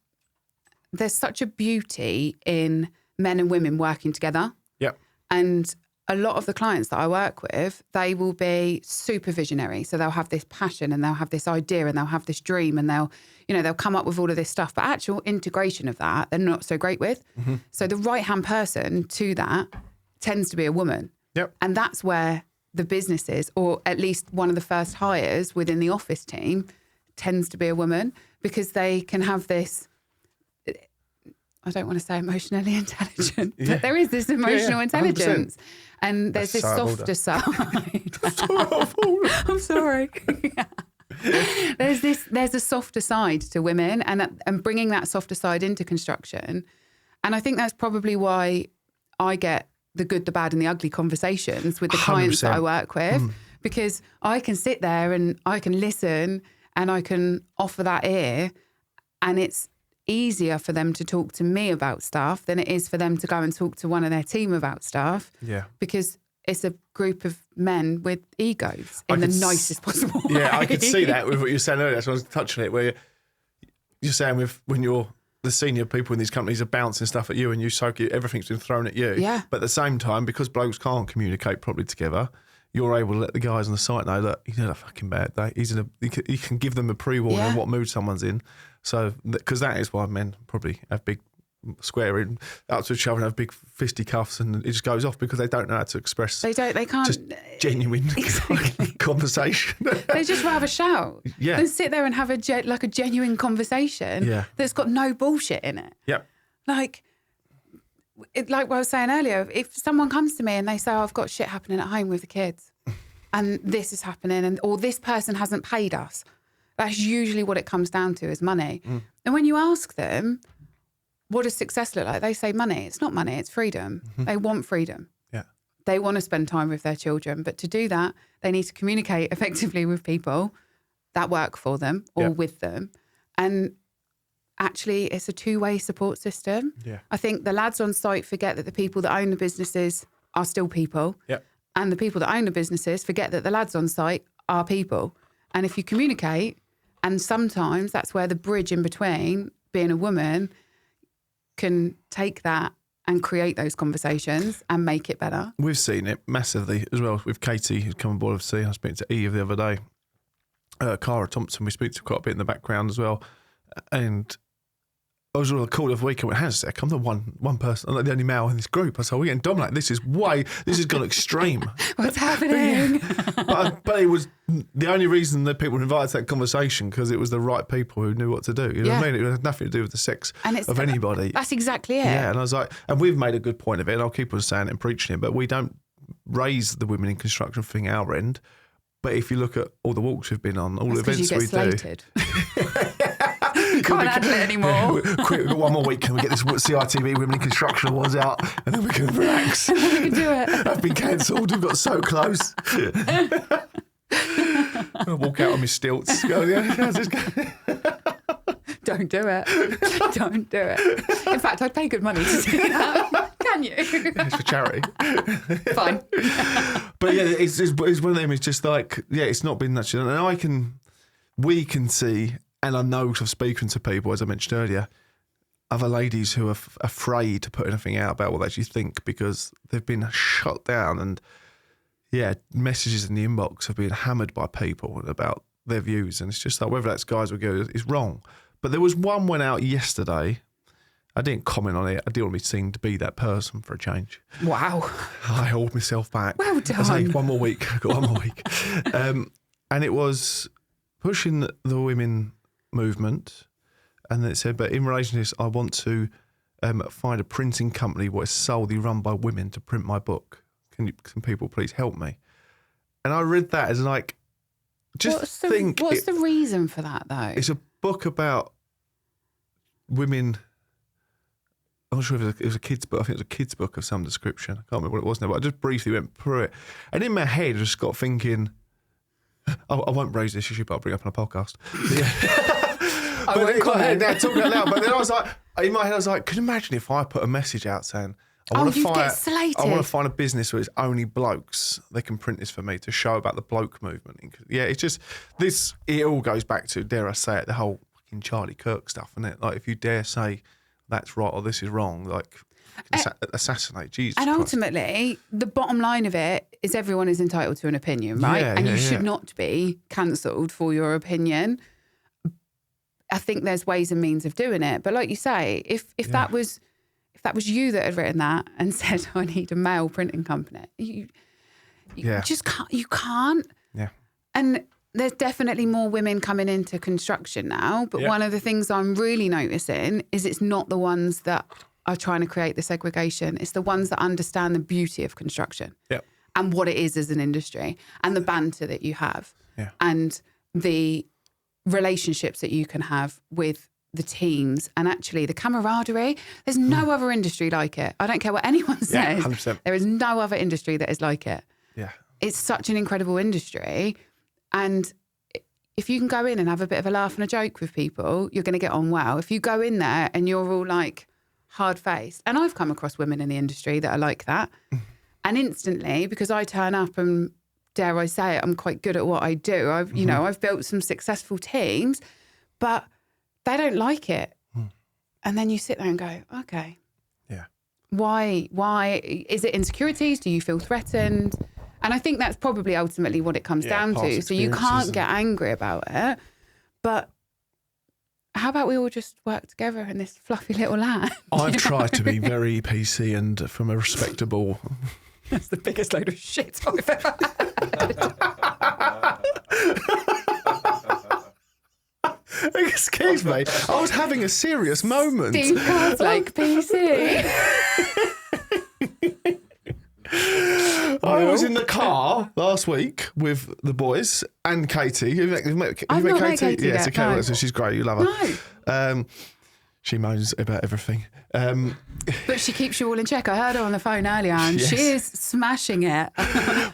beauty in men and women working together. Yep. And a lot of the clients that I work with, they will be super visionary. So they'll have this passion and they'll have this idea and they'll have this dream and they'll come up with all of this stuff. But actual integration of that, they're not so great with. Mm-hmm. So the right-hand person to that tends to be a woman. Yep. And that's where the businesses, or at least one of the first hires within the office team, tends to be a woman, because they can have this, I don't want to say emotionally intelligent, but there is this emotional intelligence. And there's this softer side. I'm sorry. There's a softer side to women, and bringing that softer side into construction. And I think that's probably why I get the good, the bad and the ugly conversations with the clients that I work with, because I can sit there and I can listen and I can offer that ear, and it's easier for them to talk to me about stuff than it is for them to go and talk to one of their team about stuff. Yeah. Because it's a group of men with egos in the nicest possible way. Yeah, I could see that with what you were saying earlier. So I was touching it, where you're saying when you're the senior people in these companies are bouncing stuff at you and you soak it, everything's been thrown at you. Yeah. But at the same time, because blokes can't communicate properly together, you're able to let the guys on the site know that he's had a fucking bad day. You can give them a pre-warning on what mood someone's in. So, because that is why men probably have big squaring up to each other and have big fisticuffs, and it just goes off because they don't know how to express. They can't. Just genuine conversation. They just rather shout than sit there and have a genuine conversation that's got no bullshit in it. Yep. Like what I was saying earlier, if someone comes to me and they say, I've got shit happening at home with the kids and this is happening, or this person hasn't paid us, that's usually what it comes down to, is money. And when you ask them, what does success look like? They say money. It's not money, it's freedom. They want freedom. Yeah. They want to spend time with their children. But to do that, they need to communicate effectively with people that work for them or with them. And actually, it's a two-way support system. Yeah. I think the lads on site forget that the people that own the businesses are still people. Yeah. And the people that own the businesses forget that the lads on site are people. And if you communicate, and sometimes that's where the bridge in between, being a woman, can take that and create those conversations and make it better. We've seen it massively as well with Katie, who's come on board of C. I was speaking to Eve the other day. Cara Thompson, we speak to quite a bit in the background as well. And I was really cool of the week. I went, hang on a sec, I'm the one person, I'm the only male in this group. I said, we're getting dominated. This has gone extreme. What's happening? But it was the only reason that people were invited to that conversation, because it was the right people who knew what to do. You know what I mean? It had nothing to do with the sex of anybody. That's exactly it. Yeah, and I was like, and we've made a good point of it, and I'll keep on saying it and preaching it, but we don't raise the women in construction thing our end. But if you look at all the walks we've been on, all the events we slated. You can't handle it anymore. Quick, we've got one more week. Can we get this CITV Women in Construction Awards out, and then we can relax? And then we can do it. I've been cancelled. We've got so close. I'll walk out on my stilts. Go, how's this going? Don't do it. Don't do it. In fact, I'd pay good money to do that. Can you? It's for charity. Fine. But yeah, it's one of them. It's just like, it's not been that. And we can see, and I know from speaking to people, as I mentioned earlier, other ladies who are afraid to put anything out about what they actually think, because they've been shut down, and messages in the inbox have been hammered by people about their views, and it's just like, whether that's guys or girls, it's wrong. But there was one went out yesterday. I didn't comment on it. I didn't want to be seen to be that person for a change. Wow. I hold myself back. Well done. I say, one more week. I've got one more week. And it was pushing the women movement. And it said, but in relation to this, I want to find a printing company where it's solely run by women to print my book. Can people please help me? And I read that as like, what's the reason for that, though? It's a book about women. I'm not sure if it was a kid's book. I think it was a kid's book of some description. I can't remember what it was now, but I just briefly went through it. And in my head, I just got thinking, I won't raise this issue, but I'll bring it up on a podcast. I won't comment. Talking out loud. But then I was like, in my head, I was like, can you imagine if I put a message out saying, I want to find a business where it's only blokes. They can print this for me to show about the bloke movement. Yeah, it's just this. It all goes back to, dare I say it, the whole fucking Charlie Kirk stuff, isn't it? Like, if you dare say that's right or this is wrong, like. assassinate. Jesus And Christ. ultimately, the bottom line of it is everyone is entitled to an opinion, right? Yeah, and you yeah, should yeah. not be cancelled for your opinion. I think there's ways and means of doing it. But like you say, if that was you that had written that and said, I need a male printing company, you just can't. You can't. Yeah. And there's definitely more women coming into construction now. But one of the things I'm really noticing is it's not the ones that are trying to create the segregation. It's the ones that understand the beauty of construction and what it is as an industry and the banter that you have and the relationships that you can have with the teams and actually the camaraderie. There's no other industry like it. I don't care what anyone says. 100%. There is no other industry that is like it. Yeah. It's such an incredible industry. And if you can go in and have a bit of a laugh and a joke with people, you're going to get on well. If you go in there and you're all like hard-faced, and I've come across women in the industry that are like that, and instantly, because I turn up and dare I say it, I'm quite good at what I do. I've built some successful teams, but they don't like it. And then you sit there and go, okay. Yeah. Why? Is it insecurities? Do you feel threatened? And I think that's probably ultimately what it comes down to. So you can't get angry about it. But how about we all just work together in this fluffy little land? I've tried to be very PC and from a respectable... That's the biggest load of shit I've ever had. Excuse me. I was having a serious moment. Steve Carslake, PC. I was in the car last week with the boys and Katie. Have you met I've not met Katie Yeah, yet, so Katie, no. so she's great. You love her. No. She moans about everything. But she keeps you all in check. I heard her on the phone earlier and she is smashing it.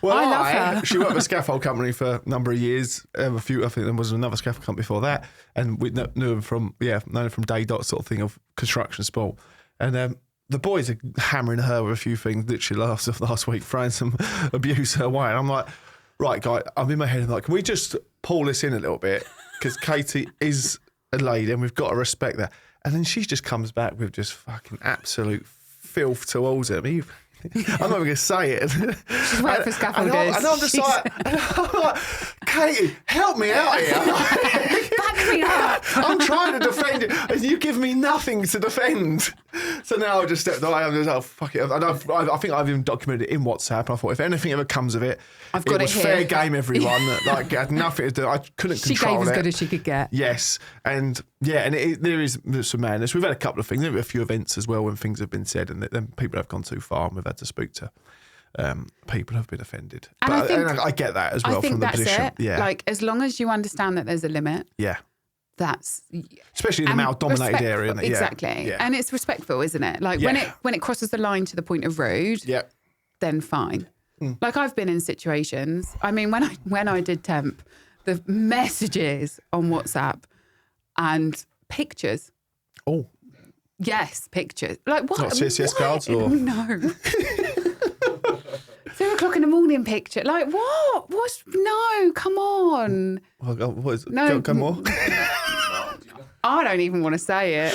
Well, I love her. She worked with a scaffold company for a number of years. I think there was another scaffold company before that. And we knew them from day dot sort of thing of construction sport. And the boys are hammering her with a few things literally last week, throwing some abuse her way. And I'm like, right, guy, I'm in my head. I'm like, can we just pull this in a little bit? Because Katie is a lady and we've got to respect that. And then she just comes back with just fucking absolute filth towards him. I'm not even going to say it. She's worked for scaffolders. And I'm just like, Katie, help me out here. Back me up. I'm trying to defend you, and you give me nothing to defend. So now I just stepped away. I'm just, fuck it. And I think I've even documented it in WhatsApp. I thought if anything ever comes of it, it was fair game, everyone. Like, it had nothing to do. I couldn't control it. She gave as good as she could get. Yes. And there is some madness. We've had a couple of things. There have been a few events as well when things have been said and then people have gone too far and we've had to speak to people who have been offended. And I get that as well from the position. It. Yeah. Like, as long as you understand that there's a limit. Yeah. That's especially in a male-dominated area. Isn't it? Exactly. Yeah. And it's respectful, isn't it? Like when it crosses the line to the point of rude, then fine. Like I've been in situations. I mean, when I did temp, the messages on WhatsApp and pictures. Oh. Yes, pictures. Like what? Not CSS cards or no. 2:00 in the morning picture. Like what? What's no? Come on. What is it? No. Come on. I don't even want to say it.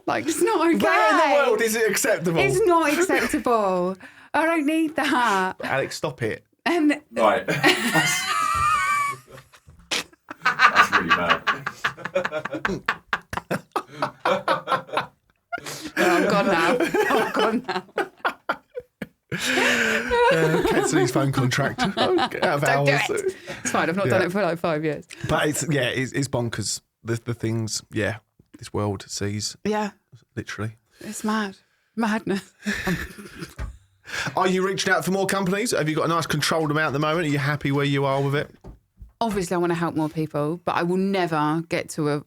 Like it's not okay. Where in the world is it acceptable? It's not acceptable. I don't need that. Alex, stop it. And right. That's really bad. I'm gone now. Cancel phone contract. Get out of Don't do hours. it. It's fine. I've not done it for like 5 years. But it's bonkers. The things, this world sees. Yeah. Literally. It's mad. Madness. Are you reaching out for more companies? Have you got a nice controlled amount at the moment? Are you happy where you are with it? Obviously, I want to help more people, but I will never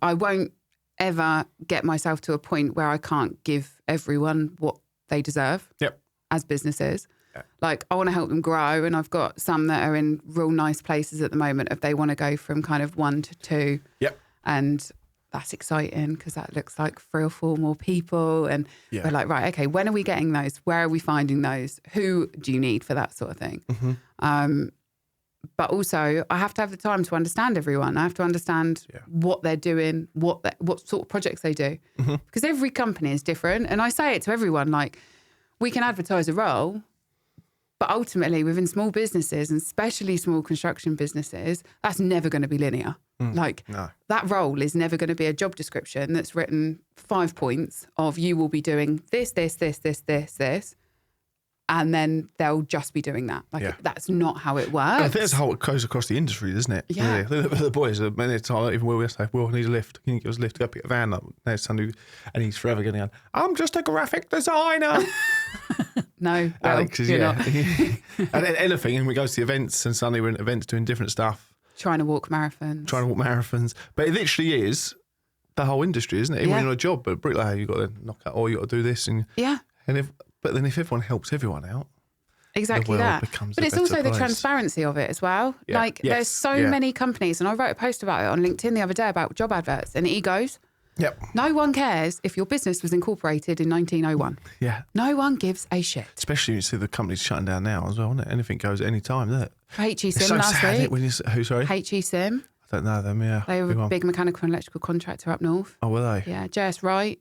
I won't ever get myself to a point where I can't give everyone what they deserve. Yep. As businesses. Yeah. Like I want to help them grow, and I've got some that are in real nice places at the moment if they want to go from kind of 1 to 2. Yep. And that's exciting because that looks like 3 or 4 more people. And we're like, right, okay, when are we getting those? Where are we finding those? Who do you need for that sort of thing? Mm-hmm. But also, I have to have the time to understand everyone. I have to understand what they're doing, what sort of projects they do. Because every company is different. And I say it to everyone, like, we can advertise a role, but ultimately within small businesses, and especially small construction businesses, that's never going to be linear. That role is never going to be a job description that's written 5 points of you will be doing this, this, this, this, this, this. And then they'll just be doing that. That's not how it works. And I think that's how it goes across the industry, isn't it? Yeah. The boys, many times, even Will yesterday, Will needs a lift. Can you give us a lift? Go pick a van up. There's somebody, and he's forever going, I'm just a graphic designer. No, Alex is, you're not. And then anything, and we go to the events, and suddenly we're in events doing different stuff. Trying to walk marathons. But it literally is the whole industry, isn't it? Even when you're on a job, but bricklayer, you've got to knock out, or you've got to do this. And But then if everyone helps everyone out, exactly the world that. becomes But a it's better also the place. transparency of it as well. Yeah. There's so many companies, and I wrote a post about it on LinkedIn the other day about job adverts and egos. Yep. No one cares if your business was incorporated in 1901. Yeah. No one gives a shit. Especially when you see the companies shutting down now as well, isn't it? Anything goes at any time, isn't it? HE It's Sim so last sad, week. when who, sorry? HE Sim. I don't know them, yeah. They were Big a one. big mechanical and electrical contractor up north. Oh, were they? Yeah, JS Wright.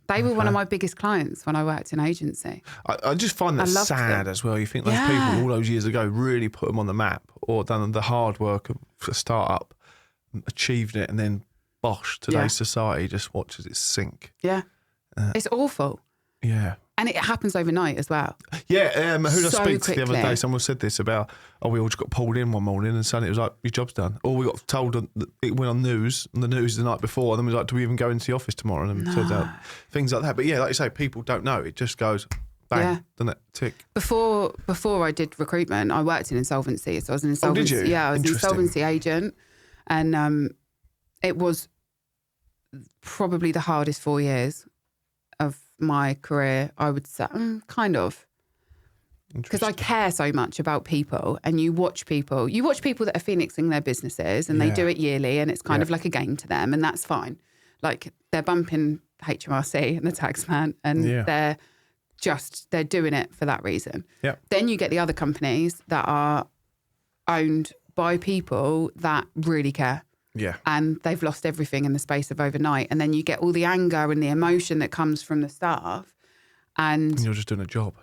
They were one of my biggest clients when I worked in agency. I just find that I loved sad them. as well. You think those people all those years ago really put them on the map, or done the hard work of a start-up, achieved it, and then bosh, today's society just watches it sink. Yeah. It's awful. Yeah. And it happens overnight as well. Yeah, who did I So speak to the other quickly. day? Someone said this about, we all just got pulled in one morning and suddenly it was like, your job's done. Or we got told that it went on the news the night before, and then we was like, do we even go into the office tomorrow? And then it turns out things like that. But yeah, like you say, people don't know. It just goes bang, doesn't it? Tick. Before I did recruitment, I worked in insolvencies. So I was an insolvency. did you? Yeah, I was an Interesting. insolvency agent, and it was probably the hardest 4 years of my career. I would say, kind of, because I care so much about people, and you watch people that are phoenixing their businesses, and they do it yearly, and it's kind of like a game to them, and that's fine. Like, they're bumping HMRC and the taxman, and they're doing it for that reason. Yeah. Then you get the other companies that are owned by people that really care. Yeah. And they've lost everything in the space of overnight. And then you get all the anger and the emotion that comes from the staff. And you're just doing a job.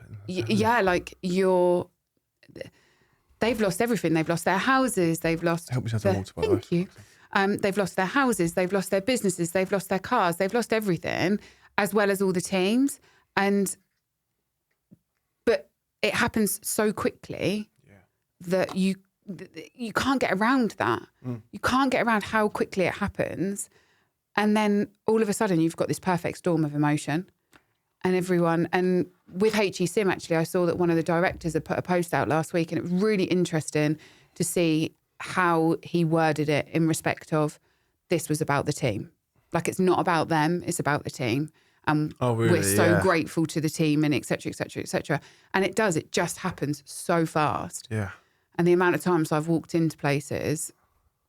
They've lost everything. They've lost their houses. They've lost. Help yourself to water, by the way. Thank you. They've lost their houses. They've lost their businesses. They've lost their cars. They've lost everything, as well as all the teams. But it happens so quickly that you can't get around that. You can't get around how quickly it happens. And then all of a sudden you've got this perfect storm of emotion, and everyone, and with HE Sim, actually, I saw that one of the directors had put a post out last week, and it was really interesting to see how he worded it in respect of, this was about the team. Like, it's not about them, it's about the team. And we're so grateful to the team, and et cetera, et cetera, et cetera. And it just happens so fast. Yeah. And the amount of times I've walked into places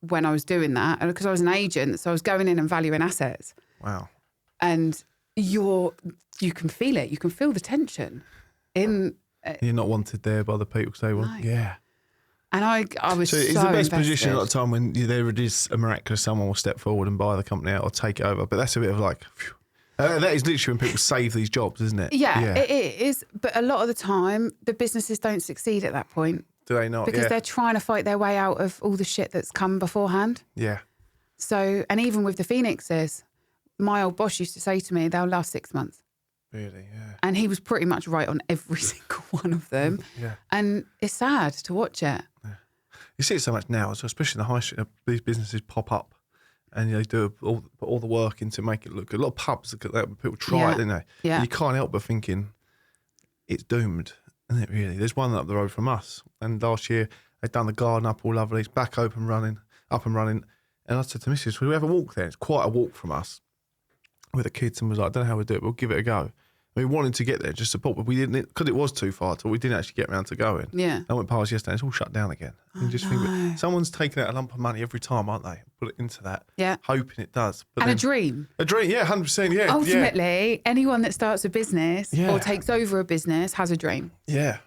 when I was doing that, and because I was an agent, so I was going in and valuing assets. Wow. And you can feel it. You can feel the tension. You're not wanted there by the people because they want, And I was so it's the best invested. position at the time when there is a miraculous someone will step forward and buy the company out or take it over. But that's a bit of like, phew. That is literally when people save these jobs, isn't it? Yeah, it is. But a lot of the time, the businesses don't succeed at that point. Do they not? Because they're trying to fight their way out of all the shit that's come beforehand. Yeah. So, and even with the Phoenixes, my old boss used to say to me, they'll last 6 months. Really, yeah. And he was pretty much right on every single one of them. Yeah. And it's sad to watch it. Yeah. You see it so much now, especially in the high street. These businesses pop up and they do put all the work into make it look good. A lot of pubs, people try it, don't they? Yeah. And you can't help but thinking it's doomed, isn't it really? There's one up the road from us. And last year they'd done the garden up all lovely. It's back up and running. And I said to Mrs., will we have a walk there? It's quite a walk from us with the kids, and was like, I don't know how we do it, we'll give it a go. We wanted to get there, just support, but we didn't, because it was too far, so we didn't actually get around to going. Yeah. I went past yesterday, it's all shut down again. And you just think, someone's taking out a lump of money every time, aren't they? Put it into that, hoping it does. But And then, a dream. A dream, yeah, 100%, yeah. Ultimately, anyone that starts a business or takes over a business has a dream. Yeah.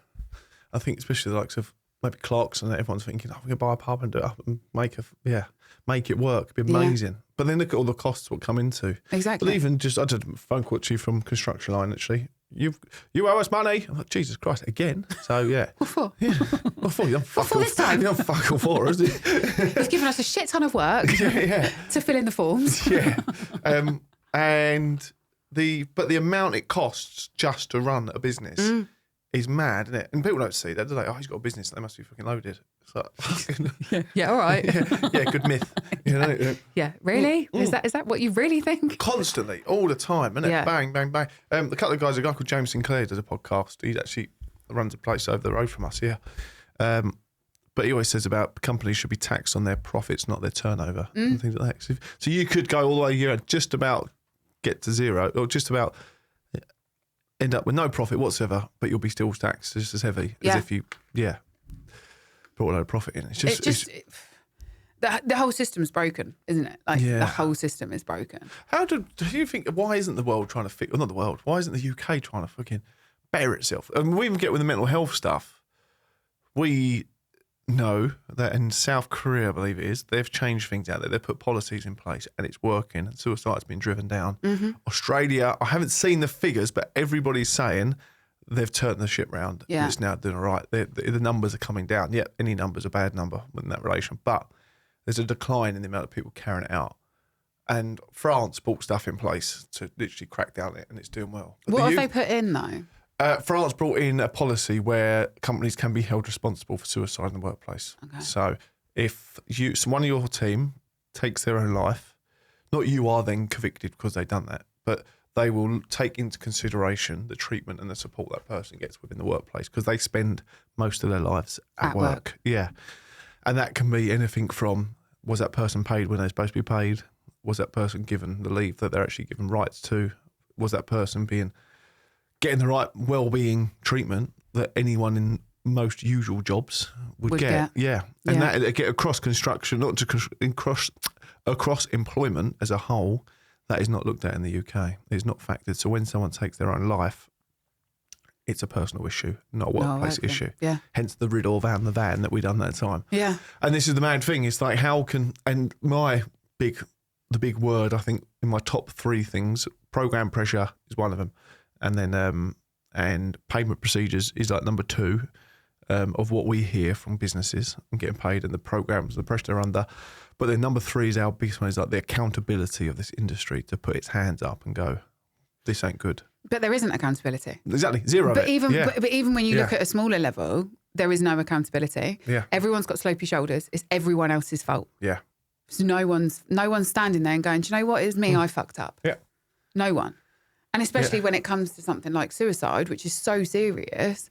I think especially the likes of maybe clocks, and everyone's thinking, I'm going to buy a pub and do it up and make it work. It'd be amazing. Yeah. But then look at all the costs what come into. Exactly. But even just, I did a phone call to you from construction line, actually. You owe us money. I'm like, Jesus Christ, again? So, yeah. What for? Yeah. What for? What for this time? You're fuck all for us. He's given us a shit ton of work to fill in the forms. Yeah. But the amount it costs just to run a business is mad, isn't it? And people don't see that, do they? Oh, he's got a business. They must be fucking loaded. It's like, yeah, all right. yeah, good myth. You know? Yeah, really? Is that what you really think? Constantly, all the time, isn't it? Yeah. Bang, bang, bang. A couple of guys, a guy called James Sinclair does a podcast. He actually runs a place over the road from us here. But he always says about companies should be taxed on their profits, not their turnover, and things like that. So you could go all the way here and just about get to zero, or just about end up with no profit whatsoever, but you'll be still taxed just as heavy as if you, brought a load of profit in. The whole system's broken, isn't it? Like the whole system is broken. How do you think? Why isn't the world trying to fix? Well, not the world. Why isn't the UK trying to fucking better itself? I mean, we even get with the mental health stuff. We know that in South Korea, I believe it is, they've changed things out there. They've put policies in place and it's working. And suicide's been driven down. Australia, I haven't seen the figures, but everybody's saying they've turned the ship round. Yeah. And it's now doing all right. The numbers are coming down. Yeah, any number's a bad number in that relation. But there's a decline in the amount of people carrying it out. And France brought stuff in place to literally crack down it, and it's doing well. But what have they put in, though? France brought in a policy where companies can be held responsible for suicide in the workplace. Okay. So if someone of your team takes their own life, not you are then convicted because they've done that, but they will take into consideration the treatment and the support that person gets within the workplace because they spend most of their lives at work. Yeah. And that can be anything from, was that person paid when they're supposed to be paid? Was that person given the leave that they're actually given rights to? Was that person getting the right well-being treatment that anyone in most usual jobs would get? Yeah. And that get across construction, not to across employment as a whole, that is not looked at in the UK. It's not factored. So when someone takes their own life, it's a personal issue, not a workplace issue. Yeah. Hence the riddle van the van that we done that time. Yeah. And this is the mad thing. It's like and the big word, I think, in my top three things, program pressure is one of them. And then and payment procedures is like number two of what we hear from businesses and getting paid and the programs, the pressure they're under. But then number three is our biggest one, is like the accountability of this industry to put its hands up and go, this ain't good. But there isn't accountability. Exactly, zero. But even when you look at a smaller level, there is no accountability. Yeah. Everyone's got slopey shoulders. It's everyone else's fault. Yeah. So no one's standing there and going, do you know what? It was me. I fucked up. Yeah. No one. And especially when it comes to something like suicide, which is so serious,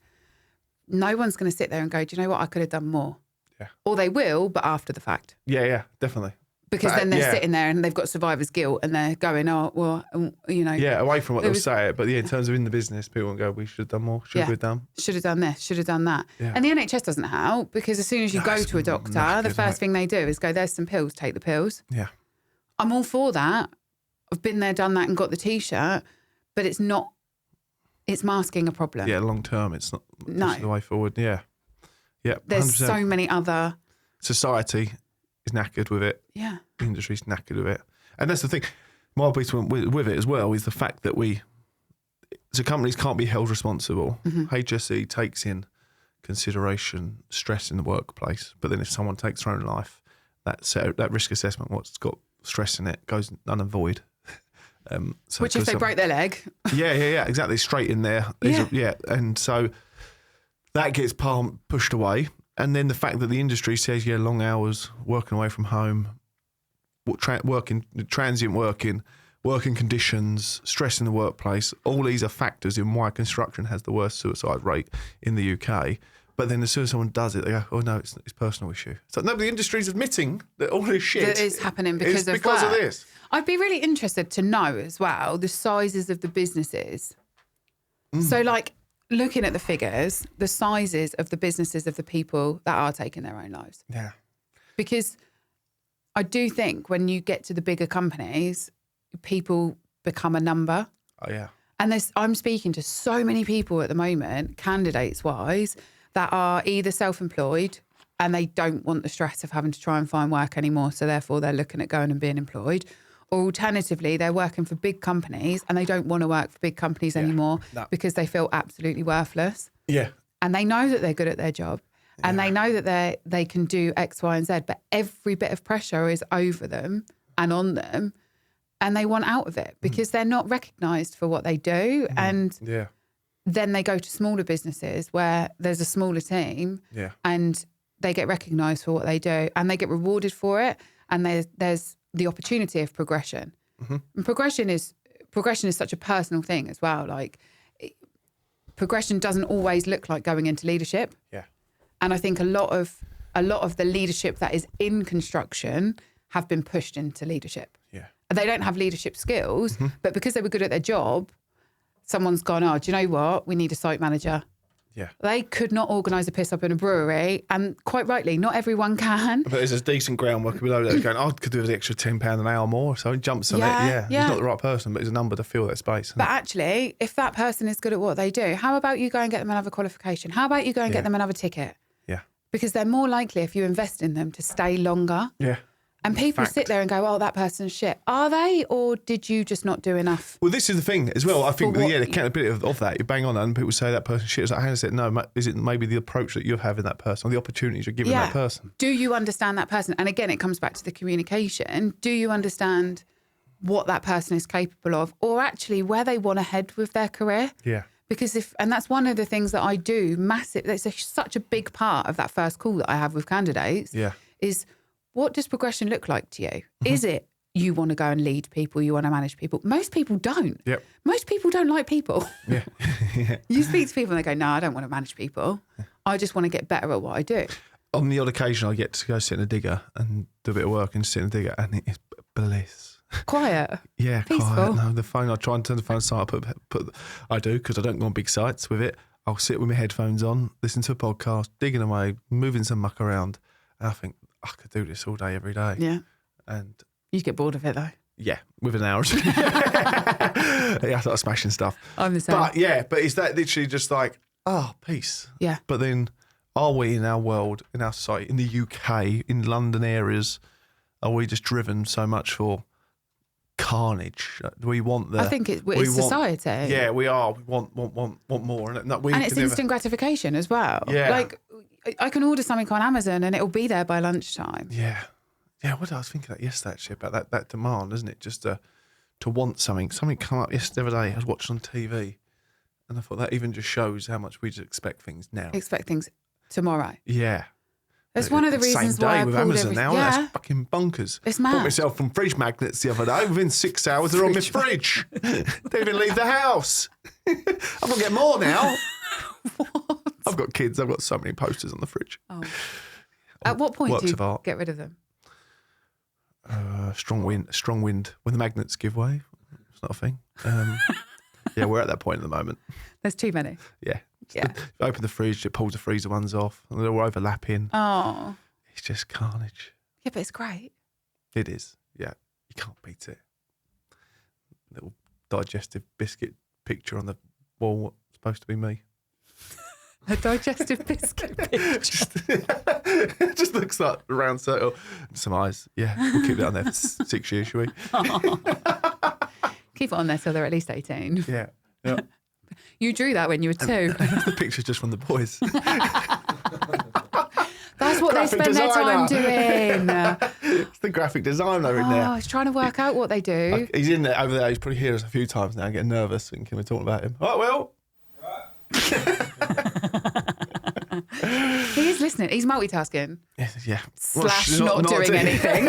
no one's going to sit there and go, do you know what? I could have done more. Yeah. Or they will, but after the fact. Yeah, definitely. Because then they're sitting there and they've got survivor's guilt and they're going, oh, well, you know. Yeah, away from what they'll say. But in terms of in the business, people will go, we should have done more. Should have done. Should have done this. Should have done that. Yeah. And the NHS doesn't help because as soon as you go to a doctor, the first thing they do is go, there's some pills, take the pills. Yeah. I'm all for that. I've been there, done that and got the T-shirt. But it's masking a problem. Yeah, long term, it's not the way forward. Yeah. Yeah. 100%. There's so many other. Society is knackered with it. Yeah. The industry's knackered with it. And that's the thing. My piece with it as well is the fact that so companies can't be held responsible. Mm-hmm. HSE takes in consideration stress in the workplace. But then if someone takes their own life, that risk assessment, what's got stress in it, goes null and void. Which if they break their leg. Yeah, exactly. Straight in there. And so that gets pushed away. And then the fact that the industry says, long hours, working away from home, transient working conditions, stress in the workplace, all these are factors in why construction has the worst suicide rate in the UK. But then as soon as someone does it, they go, oh no, it's a personal issue. So no, the industry's admitting that all this shit is happening because of this. I'd be really interested to know as well the sizes of the businesses. So like looking at the figures, the sizes of the businesses of the people that are taking their own lives. Yeah. Because I do think when you get to the bigger companies, people become a number. Oh yeah. And I'm speaking to so many people at the moment, candidates wise, that are either self-employed and they don't want the stress of having to try and find work anymore, so therefore they're looking at going and being employed. Or alternatively, they're working for big companies and they don't want to work for big companies anymore because they feel absolutely worthless. Yeah. And they know that they're good at their job and they know that they can do X, Y, and Z, but every bit of pressure is over them and on them, and they want out of it because they're not recognised for what they do. And then they go to smaller businesses where there's a smaller team and they get recognised for what they do and they get rewarded for it, and there's the opportunity of progression. And progression is such a personal thing as well. Like, progression doesn't always look like going into leadership. Yeah. And I think a lot of the leadership that is in construction have been pushed into leadership. Yeah. They don't have leadership skills, but because they were good at their job, someone's gone, oh, do you know what? We need a site manager. Yeah. They could not organise a piss up in a brewery, and quite rightly, not everyone can. But there's a decent groundworker below that going, I could do the extra £10 an hour more, so he jumps on it. He's not the right person, but he's a number to fill that space. But actually, if that person is good at what they do, how about you go and get them another qualification? How about you go and get them another ticket? Yeah. Because they're more likely, if you invest in them, to stay longer. Yeah. And people sit there and go, oh, that person's shit. Are they? Or did you just not do enough? Well, this is the thing as well. I think, the accountability of that, you bang on that and people say that person's shit. It's like, hang on a second, no, is it maybe the approach that you have in that person or the opportunities you're giving that person? Do you understand that person? And again, it comes back to the communication. Do you understand what that person is capable of, or actually where they want to head with their career? Yeah. Because and that's one of the things that I do massive. It's such a big part of that first call that I have with candidates. Yeah. Is what does progression look like to you? Is it you want to go and lead people, you want to manage people? Most people don't. Yep. Most people don't like people. Yeah. You speak to people and they go, no, I don't want to manage people. I just want to get better at what I do. On the odd occasion, I get to go sit in a digger and do a bit of work and sit in a digger, and it is bliss. Quiet. Yeah, peaceful. Quiet. No, the phone, I try and turn the phone aside. I do, because I don't go on big sites with it. I'll sit with my headphones on, listen to a podcast, digging away, moving some muck around, and I think, I could do this all day, every day. Yeah. And you get bored of it though. Yeah, within an hour or two. I start smashing stuff. I'm the same. But is that literally just like, peace? Yeah. But then, are we in our world, in our society, in the UK, in London areas, are we just driven so much for carnage? Do we want the? I think it's society. Yeah, we are. We want more, and it's instant gratification as well. Yeah. Like, I can order something on Amazon and it'll be there by lunchtime. Yeah. Yeah, what I was thinking that yesterday actually about that demand, isn't it? Just to want something. Something come up yesterday the other day, I was watching on TV, and I thought that even just shows how much we just expect things now. Expect things tomorrow. Yeah. That's one of the reasons same day why I with pulled Amazon now. Yeah. That's fucking bonkers. It's mad. Bought myself some fridge magnets the other day. Within 6 hours, they're on my fridge. They didn't even leave the house. I'm going to get more now. What? I've got kids. I've got so many posters on the fridge. Oh. At what point Works do of you art. get rid of them? Strong wind. When the magnets give way, it's not a thing. Yeah, we're at that point at the moment. There's too many. Yeah. Yeah. Open the fridge, it pulls the freezer ones off, and they're all overlapping. Oh. It's just carnage. Yeah, but it's great. It is. Yeah. You can't beat it. Little digestive biscuit picture on the wall. It's supposed to be me. A digestive biscuit picture. It just looks like a round circle. Some eyes. Yeah, we'll keep that on there for 6 years, shall we? Keep it on there till they're at least 18. Yeah. You drew that when you were 2. The picture's just from the boys. That's what Graphic they spend their time designer. doing. It's the graphic designer in there. Oh, he's trying to work out what they do. He's in there, over there. He's probably heard us a few times now, getting nervous, thinking we're talking about him. Oh, well. He is listening. He's multitasking. Yeah. Slash not doing anything.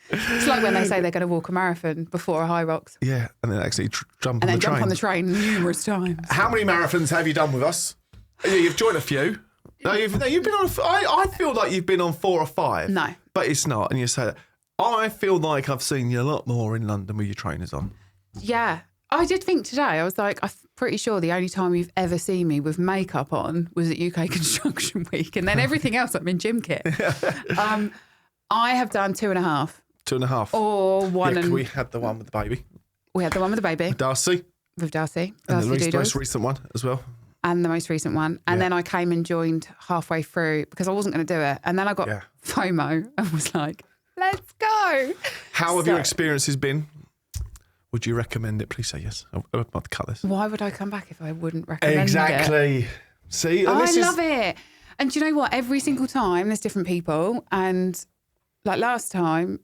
It's like when they say they're going to walk a marathon before a high rocks. Yeah, and then actually jump and on the train. And then jump on the train numerous times. How many marathons have you done with us? Yeah, you've joined a few. No, you've been on. I feel like you've been on 4 or 5. No, but it's not. And you say that. I feel like I've seen you a lot more in London with your trainers on. Yeah, I did think today. I was like, I'm pretty sure the only time you've ever seen me with makeup on was at UK Construction Week, and then everything else I'm in gym kit. I have done 2.5. 2.5. Or 1. Yeah, 'cause we had the one with the baby. We had the one with the baby. Darcy. With Darcy. And Darcy the most recent one as well. and the most recent one. And then I came and joined halfway through because I wasn't going to do it. And then I got FOMO and was like, let's go. How have your experiences been? Would you recommend it? Please say yes. I'm about to cut this. Why would I come back if I wouldn't recommend it? Exactly. See? I love it. And do you know what? Every single time there's different people. And like last time,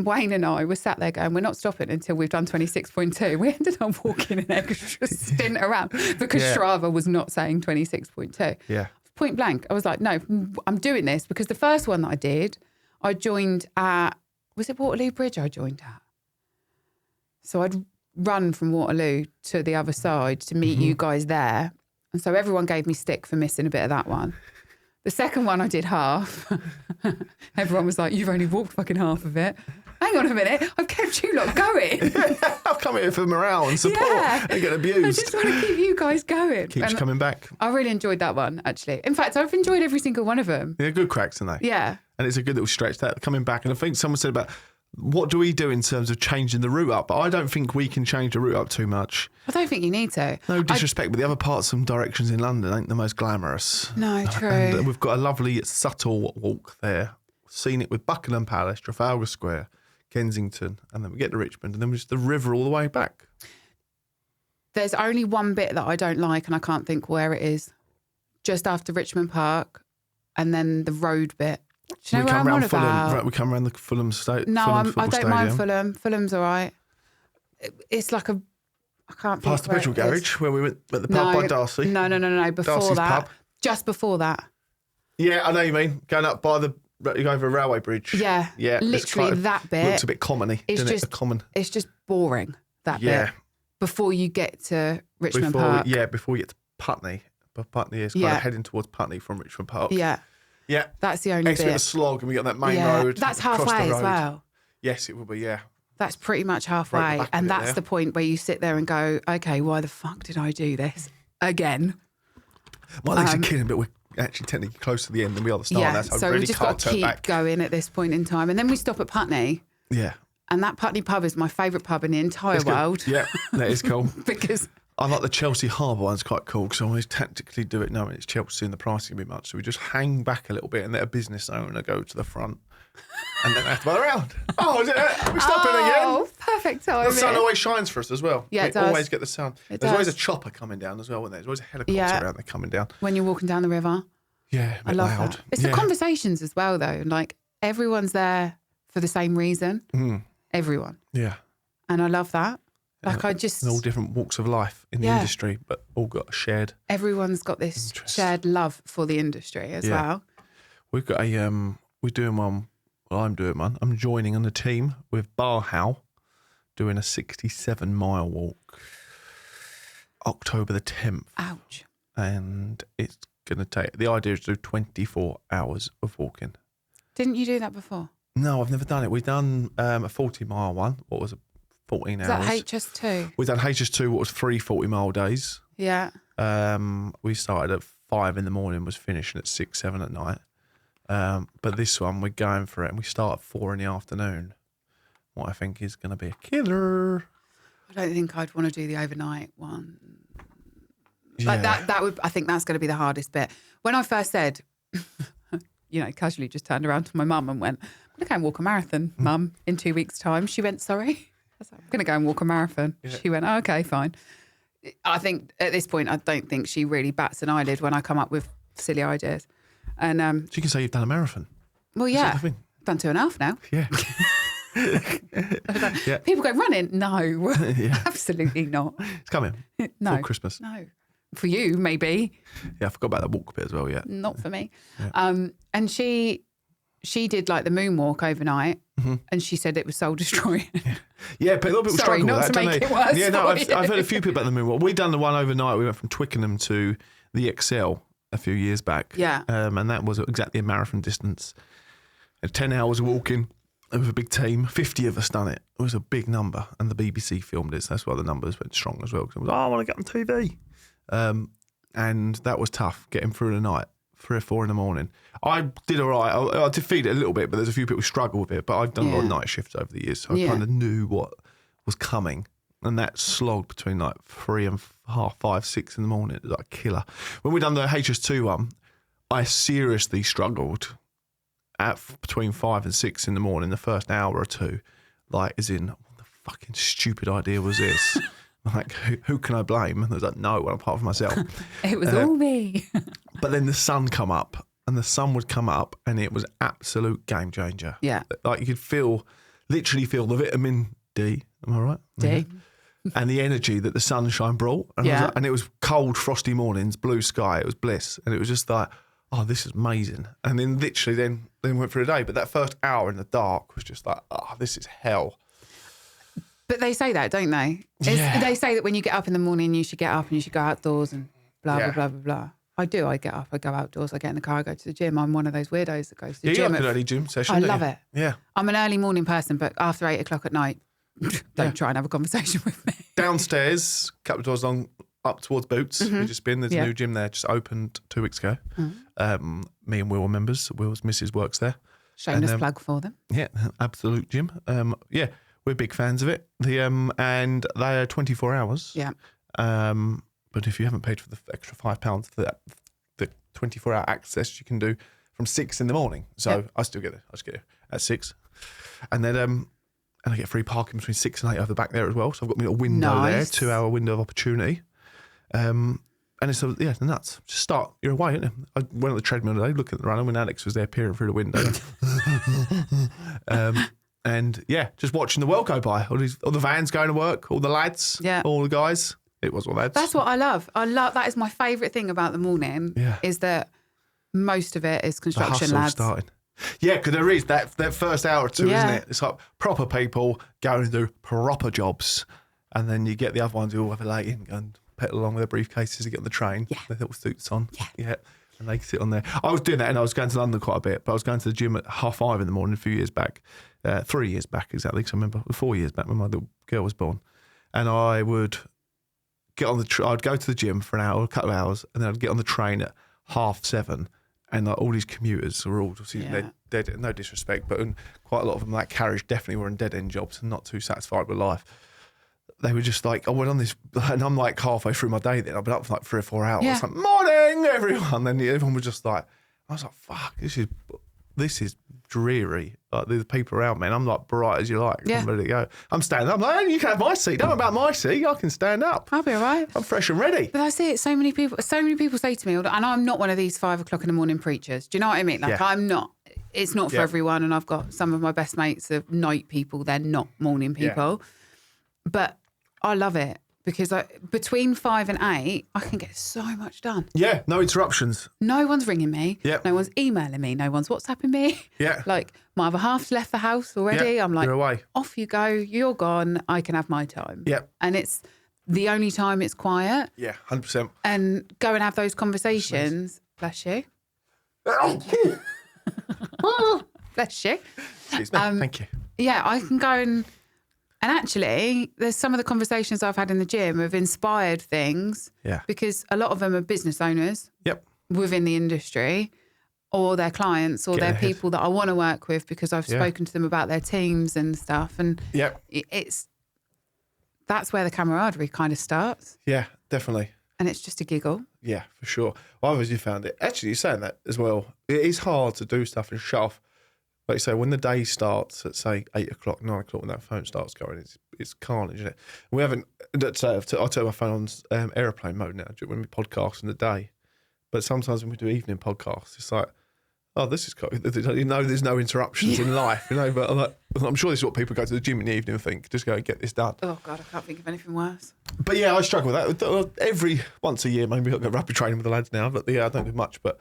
Wayne and I were sat there going, we're not stopping until we've done 26.2. We ended up walking an extra stint around because Strava was not saying 26.2. Yeah. Point blank. I was like, no, I'm doing this because the first one that I did, I joined at, was it Waterloo Bridge I joined at? So I'd run from Waterloo to the other side to meet you guys there. And so everyone gave me stick for missing a bit of that one. The second one I did half. Everyone was like, you've only walked fucking half of it. Hang on a minute, I've kept you lot going. I've come here for morale and support and get abused. I just want to keep you guys going. Keeps you coming back. I really enjoyed that one, actually. In fact, I've enjoyed every single one of them. They're good cracks, aren't they? Yeah. And it's a good little stretch, that coming back. And I think someone said about, what do we do in terms of changing the route up? But I don't think we can change the route up too much. I don't think you need to. No disrespect, but the other parts and directions in London ain't the most glamorous. No, true. And we've got a lovely, subtle walk there. Seen it with Buckingham Palace, Trafalgar Square, Kensington, and then we get to Richmond, and then just the river all the way back. There's only one bit that I don't like, and I can't think where it is. Just after Richmond Park, and then the road bit. Do you know where I'm on about? We come around the Fulham Stadium. No, I don't mind Fulham. Fulham's all right. It's like a, I can't think. Past the petrol garage where we went at the pub by Darcy. No. Before Darcy's that, pub. Just before that. Yeah, I know you mean. Going up by the, you go over a railway bridge. Yeah, literally that bit. Looks a bit commony, doesn't it? It's just boring, that bit. Before you get to Richmond Park. Yeah, before you get to Putney. But Putney is kind of heading towards Putney from Richmond Park. Yeah. Yeah. That's the only bit. It's a bit of slog and we got that main road. That's halfway as well. Yes, it will be, yeah. That's pretty much halfway. Right, and that's the point where you sit there and go, okay, why the fuck did I do this again? My legs are killing, but we're actually technically close to the end than we are the start. Yeah, so we just got to keep going at this point in time. And then we stop at Putney. Yeah. And that Putney pub is my favourite pub in the entire world. Yeah, that is cool. Because I like the Chelsea Harbour one's quite cool because I always tactically do it knowing it's Chelsea and the pricing can be much. So we just hang back a little bit and let a business owner go to the front and then have to go around. Oh, is it? We're stopping again. Oh, perfect timing. The sun always shines for us as well. Yeah, it does. We always get the sun. There's always a chopper coming down as well, isn't there? There's always a helicopter around there coming down. When you're walking down the river. Yeah, I love that. It's the conversations as well, though. Like, everyone's there for the same reason. Everyone. Yeah. And I love that. Like, and all different walks of life in the industry, but all got a shared. Everyone's got this shared love for the industry as well. We've got we're doing one. Well, I'm doing one. I'm joining on the team with Barhow, doing a 67-mile walk, October the 10th. Ouch. And it's going to take, the idea is to do 24 hours of walking. Didn't you do that before? No, I've never done it. We've done a 40-mile one. What was it? 14 hours. Is that HS2? We've done HS2, what was 3 40-mile days. Yeah. We started at 5 in the morning, was finishing at 6, 7 at night. But this one, we're going for it, and we start at 4 in the afternoon. What I think is going to be a killer. I don't think I'd want to do the overnight one. Like that would. I think that's going to be the hardest bit. When I first said, casually just turned around to my mum and went, "I'm going to go and walk a marathon, Mum, in 2 weeks' time." She went, "Sorry." I was like, "I'm going to go and walk a marathon." Yeah. She went, oh, "Okay, fine." I think at this point, I don't think she really bats an eyelid when I come up with silly ideas. And so you can say you've done a marathon. Well, yeah, I've done 2.5 now. Yeah. People go running. No, absolutely not. It's coming. No, for Christmas. No, for you maybe. Yeah, I forgot about that walk bit as well. Yeah, not for me. Yeah. And she did like the moonwalk overnight, and she said it was soul destroying. Yeah, but a lot of people struggle with that, don't they? It worse. Yeah, no, I've heard a few people about the moonwalk. We done the one overnight. We went from Twickenham to the XL a few years back. Yeah, and that was exactly a marathon distance. 10 hours of walking. It was a big team. 50 of us done it. It was a big number, and the BBC filmed it. So that's why the numbers went strong as well. Because it was, I want to get on TV, and that was tough getting through the night. 3 or 4 in the morning. I did all right. I defeated it a little bit, but there's a few people who struggle with it. But I've done a lot of night shifts over the years, so I kind of knew what was coming. And that slog between like 3 and half 5, 6 in the morning is like a killer. When we done the HS2 one, I seriously struggled at between 5 and 6 in the morning, the first hour or two, like as in, what the fucking stupid idea was this? Like, who can I blame? And I was like, no one apart from myself. It was all me. But then the sun come up, and the sun would come up, and it was absolute game changer. Yeah. Like you could literally feel the vitamin D. Am I right? D. Mm-hmm. And the energy that the sunshine brought. And, and it was cold, frosty mornings, blue sky. It was bliss. And it was just like, oh, this is amazing. And then literally then went for a day. But that first hour in the dark was just like, oh, this is hell. But they say that, don't they? They say that when you get up in the morning, you should get up and you should go outdoors and blah, blah, blah, blah, blah. I do. I get up, I go outdoors, I get in the car, I go to the gym. I'm one of those weirdos that goes to the gym. You like an early gym session, I love it. Yeah. I'm an early morning person, but after 8 o'clock at night, don't try and have a conversation with me. Downstairs, a couple of doors long, up towards Boots. We've just been. There's a new gym there, just opened 2 weeks ago. Me and Will are members. Will's missus works there. Shameless plug for them. Yeah, absolute gym. We're big fans of it. And they are 24 hours. Yeah. But if you haven't paid for the extra £5 for the 24-hour access, you can do from 6 in the morning. So I still get it. I just get it at 6, and then and I get free parking between 6 and 8 over the back there as well. So I've got my little window there, 2-hour window of opportunity. And it's nuts. Just start. You're away, isn't it? I went on the treadmill today, looking at the runner when Alex was there peering through the window. And just watching the world go by. All the vans going to work, all the lads, all the guys. It was all lads. That's what I love. That is my favourite thing about the morning. Yeah. Is that most of it is construction the lads. Starting. Yeah, because there is that first hour or two, isn't it? It's like proper people going to do proper jobs, and then you get the other ones who all have a late in and pedal along with their briefcases to get on the train. Yeah. Their little suits on. Yeah. And they sit on there. I was doing that, and I was going to London quite a bit, but I was going to the gym at 5:30 in the morning a few years back, 3 years back exactly, because I remember 4 years back when my little girl was born, and I would get on I'd go to the gym for an hour, a couple of hours, and then I'd get on the train at 7:30, and like all these commuters were all they're dead. No disrespect, but quite a lot of them, that carriage, definitely were in dead end jobs and not too satisfied with life. They were just like, I went on this, and I'm like halfway through my day then. I've been up for like 3 or 4 hours. Yeah. It's like, morning, everyone. And everyone was just like, I was like, fuck, this is dreary. Like the people around me, and I'm like bright as you like. Yeah. I'm ready to go. I'm standing up. I'm like, you can have my seat. Don't worry about my seat. I can stand up. I'll be all right. I'm fresh and ready. But I see it. So many people say to me, and I'm not one of these 5 o'clock in the morning preachers. Do you know what I mean? Like I'm not. It's not for everyone. And I've got some of my best mates are night people. They're not morning people. But I love it because between 5 and 8, I can get so much done. Yeah, no interruptions. No one's ringing me. Yep. No one's emailing me. No one's WhatsApping me. Yeah. Like my other half's left the house already. I'm like, you're away. Off you go. You're gone. I can have my time. Yep. And it's the only time it's quiet. Yeah, 100%. And go and have those conversations. Bless you. Bless you. Excuse me. Thank you. Yeah, I can go and actually, there's some of the conversations I've had in the gym have inspired things. Yeah. Because a lot of them are business owners. Yep. Within the industry, or their clients, or their people that I want to work with because I've spoken to them about their teams and stuff. And that's where the camaraderie kind of starts. Yeah, definitely. And it's just a giggle. Yeah, for sure. Well, I've always found it. Actually, you're saying that as well. It is hard to do stuff and shut off. Like you say, when the day starts at, say, 8 o'clock, 9 o'clock, when that phone starts going, it's carnage, isn't it? We haven't, I turn my phone on airplane mode now when we podcast in the day. But sometimes when we do evening podcasts, it's like, oh, this is cool. You know, there's no interruptions in life, you know, but I'm sure this is what people go to the gym in the evening and think, just go and get this done. Oh, God, I can't think of anything worse. But yeah, I struggle with that. Every once a year, maybe I'll go rugby training with the lads now, but yeah, I don't do much. But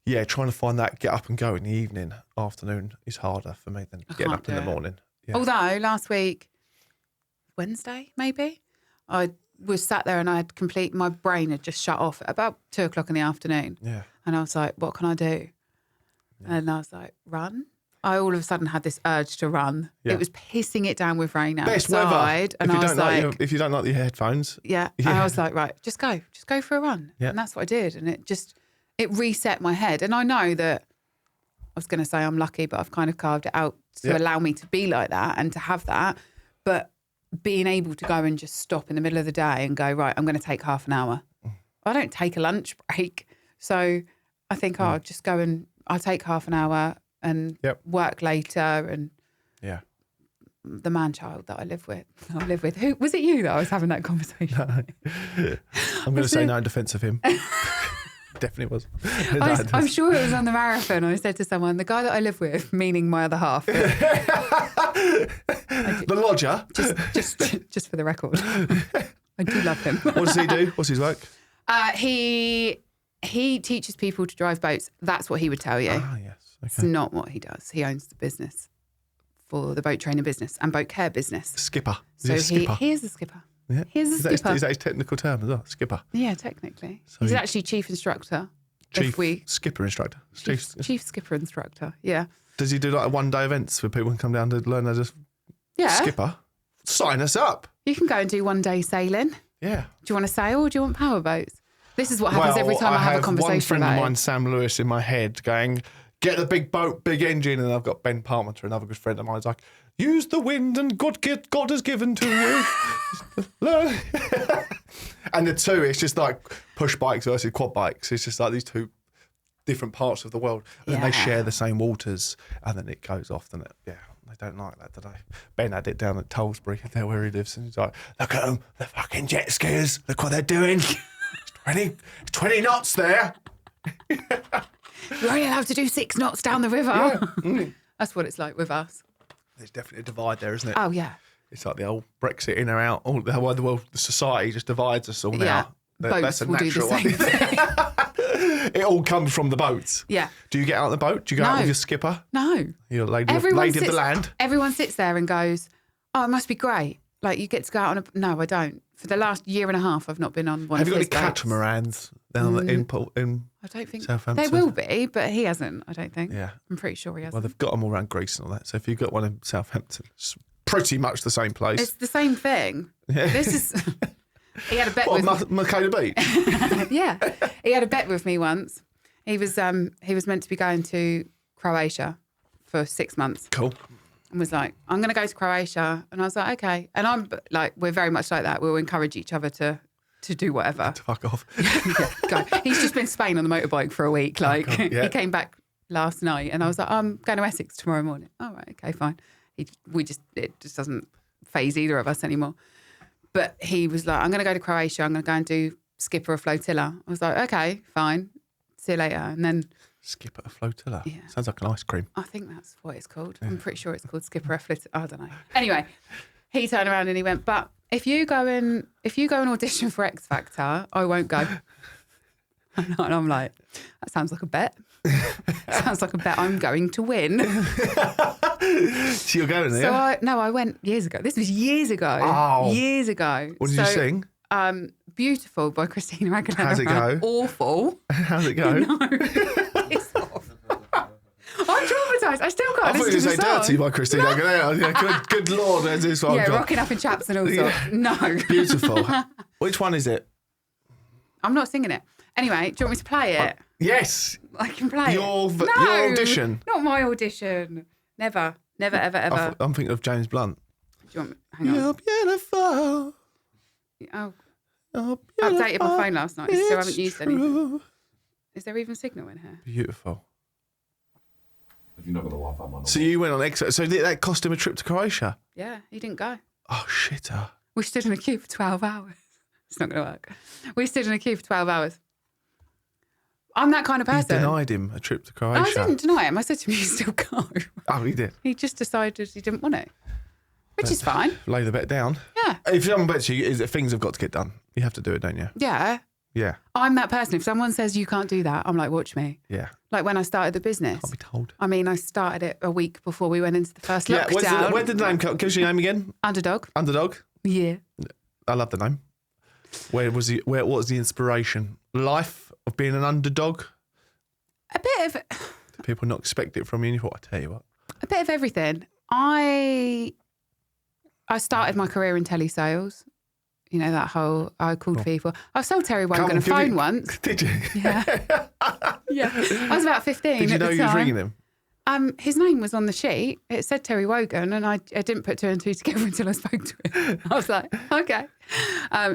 yeah, trying to find that get up and go in the evening, afternoon is harder for me than getting up in the morning. Yeah. Although last week, Wednesday maybe, I was sat there and my brain had just shut off at about 2 o'clock in the afternoon. Yeah. And I was like, what can I do? Yeah. And I was like, run. I all of a sudden had this urge to run. Yeah. It was pissing it down with rain outside. Best weather. And I was like, if you don't like your headphones. Yeah. And I was like, right, just go for a run. Yeah. And that's what I did. And it reset my head. And I know that I was going to say I'm lucky, but I've kind of carved it out to allow me to be like that and to have that. But being able to go and just stop in the middle of the day and go, right, I'm going to take half an hour. I don't take a lunch break. So I think I'll just go and I'll take half an hour and work later. And the man-child that I live with, who was it you that I was having that conversation with? I'm going to say no in defence of him. Definitely was. I'm sure it was on the marathon. I said to someone, the guy that I live with, meaning my other half. The lodger? Just for the record. I do love him. What does he do? What's his work? He teaches people to drive boats. That's what he would tell you. Ah, yes. Okay. It's not what he does. He owns the business for the boat training business and boat care business. Skipper. So he is a skipper. Yeah. He is a skipper. Is that his technical term as well? Skipper. Yeah, technically. So he's actually chief instructor. Skipper instructor. Chief skipper instructor. Yeah. Does he do like one-day events where people can come down to learn how to skipper? Sign us up. You can go and do one-day sailing. Yeah. Do you want to sail or do you want power boats? This is what happens every time I have a conversation one friend about of mine, Sam Lewis, in my head going, get the big boat, big engine. And I've got Ben Parmenter, another good friend of mine, who's like, use the wind and God has given to you. And the two, it's just like push bikes versus quad bikes. It's just like these two different parts of the world. And then they share the same waters and then it goes off, doesn't it? Yeah. They don't like that, do they? Ben had it down at Tollsbury, there where he lives, and he's like, look at them, the fucking jet skiers, look what they're doing. 20 knots there. You're only allowed to do 6 knots down the river. Yeah. That's what it's like with us. There's definitely a divide there, isn't it? Oh, yeah. It's like the old Brexit in or out. The society just divides us all now. Yeah. Boats will do the same thing. It all comes from the boats. Yeah. Do you get out on the boat? Do you go out with your skipper? No. You're a lady of the land? Everyone sits there and goes, oh, it must be great. Like, you get to go out on a... No, I don't. For the last year and a half, I've not been on one of his boats. Have you got any catamarans down in I don't think Southampton? There will be, but he hasn't, I don't think. Yeah. I'm pretty sure he hasn't. Well, they've got them all around Greece and all that. So if you've got one in Southampton, it's pretty much the same place. It's the same thing. Yeah. This is... He had a bet with me. Mikaela Beach? Yeah. He had a bet with me once. He was meant to be going to Croatia for 6 months. Cool. And was like, I'm going to go to Croatia. And I was like, okay. And I'm like, we're very much like that. We'll encourage each other to do whatever. To fuck off. Yeah, go. He's just been to Spain on the motorbike for a week. Like, he came back last night and I was like, I'm going to Essex tomorrow morning. All right, okay, fine. It just doesn't faze either of us anymore. But he was like, I'm going to go to Croatia. I'm going to go and do skipper a flotilla. I was like, okay, fine. See you later. And then... Skipper a flotilla? Yeah. Sounds like an ice cream. I think that's what it's called. Yeah. I'm pretty sure it's called skipper a flotilla. I don't know. Anyway, he turned around and he went, but if you go and audition for X Factor, I won't go. And I'm like, that sounds like a bet. Sounds like a bet I'm going to win. So you're going there? I went years ago. This was years ago. Oh. Years ago. What did you sing? Beautiful by Christina Aguilera. How's it go? Awful. How's it go? No. It's awful. I'm traumatised. I still can't listen to the song. I thought you say Dirty by Christina Aguilera. Yeah, good Lord. There's this one. Yeah, rocking up in chaps and all sorts. No. Beautiful. Which one is it? I'm not singing it. Anyway, do you want me to play it? Yes. I can play your audition. Not my audition. Never, ever. I'm thinking of James Blunt. Do you want me? Hang on. You're beautiful. Oh. You're Updated my phone last night. Still haven't used true. anything. Is there even signal in here? Beautiful. If you're not got the Wi-Fi, man. So you went on X. So that cost him a trip to Croatia? Yeah, he didn't go. Oh, shitter. We stood in a queue for 12 hours. It's not going to work. We stood in a queue for 12 hours. I'm that kind of person. You denied him a trip to Croatia. No, I didn't deny him. I said to him, you still go. Oh, he did? He just decided he didn't want it, which is fine. Lay the bet down. Yeah. If someone bets you, things have got to get done. You have to do it, don't you? Yeah. Yeah. I'm that person. If someone says you can't do that, I'm like, watch me. Yeah. Like when I started the business. Can't be told. I mean, I started it a week before we went into the first lockdown. Where did the name come? Give us your name again. Underdog. Underdog? Yeah. I love the name. What was the inspiration? Life of being an underdog? A bit of... People not expect it from you. I tell you what. A bit of everything. I started my career in telesales. You know, that whole, I called people. I sold Terry Wogan a phone once. Did you? Yeah. Yeah. I was about 15 Did you at know the you was time. ringing him? His name was on the sheet. It said Terry Wogan, and I didn't put two and two together until I spoke to him. I was like, okay.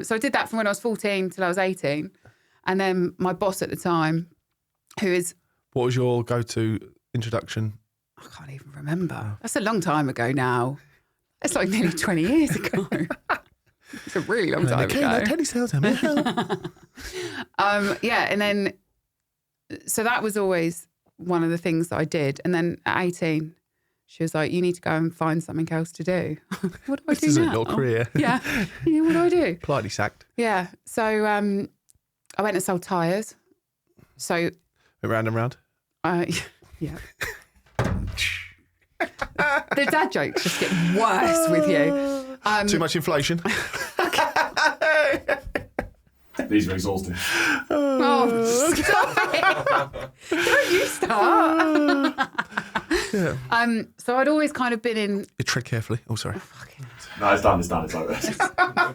So I did that from when I was 14 till I was 18. And then my boss at the time, who is... What was your go-to introduction? I can't even remember. That's a long time ago now. It's like nearly 20 years ago. It's a really long time ago. Teddy Southampton. Yeah, and then... So that was always one of the things that I did. And then at 18, she was like, you need to go and find something else to do. What do I do now? This isn't your career. Yeah, what do I do? Politely sacked. Yeah, so I went and sold tyres. So... Round and round? Yeah. The dad jokes just get worse with you. Too much inflation. These are exhausting. Oh, stop it. Don't you start. Yeah. So I'd always kind of been in... You tread carefully. Oh, sorry. No, it's done. It's over.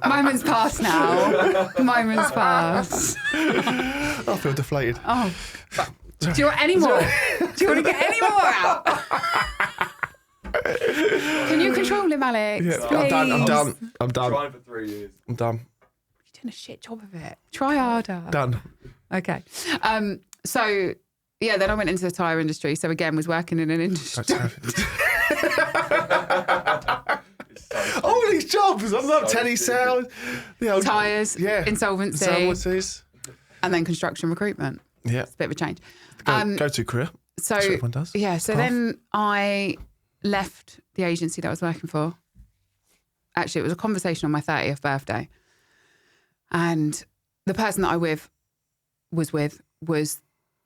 Moments past now. Moments past. I feel deflated. Oh. Do you want any more? Do you want to get any more out? Can you control him, Alex? Yeah, please? I'm done. Trying for 3 years. I'm done. You're doing a shit job of it. Try harder. Done. Okay. So, yeah, then I went into the tyre industry. So, again, was working in an industry. All these jobs. I'm not Teddy Sound. Tyres, insolvencies, and then construction recruitment. Yeah. It's a bit of a change. Go-to career. So, that's what everyone does. Yeah, so then I left the agency that I was working for. Actually, it was a conversation on my 30th birthday. And the person that I was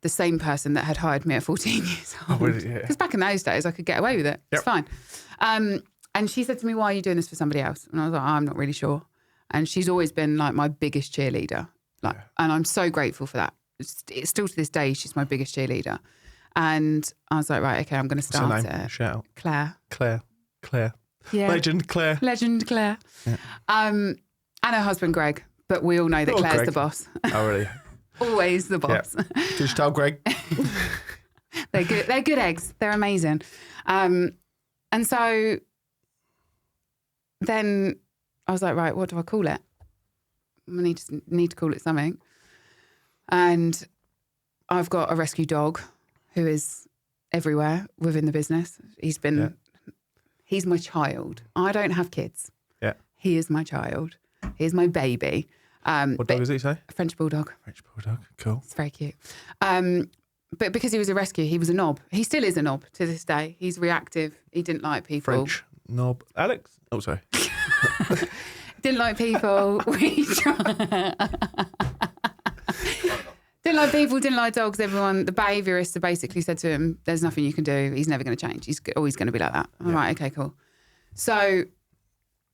the same person that had hired me at 14 years old. Because yeah. Back in those days, I could get away with it. It's fine. And she said to me, why are you doing this for somebody else? And I was like, I'm not really sure. And she's always been like my biggest cheerleader. And I'm so grateful for that. It's still to this day, she's my biggest cheerleader. And I was like, right, okay, I'm going to start What's her name? it. Shout out. Claire. Yeah. Legend Claire. Yeah. And her husband, Greg. But we all know that Claire's Greg. the boss. Oh, really? Always the boss. Yeah. Did you tell Greg? They're good. They're good eggs. They're amazing. And so then I was like, right, what do I call it? I need to call it something. And I've got a rescue dog who is everywhere within the business. He's my child. I don't have kids. Yeah. He is my child. He is my baby. What dog is it, you say? A French bulldog. French bulldog. Cool. It's very cute. But because he was a rescue, he was a knob. He still is a knob to this day. He's reactive. He didn't like people. French knob. Alex? Oh, sorry. Didn't like people. Didn't like people, didn't like dogs, everyone. The behaviourists have basically said to him, there's nothing you can do. He's never going to change. He's always going to be like that. I'm like, okay, cool. So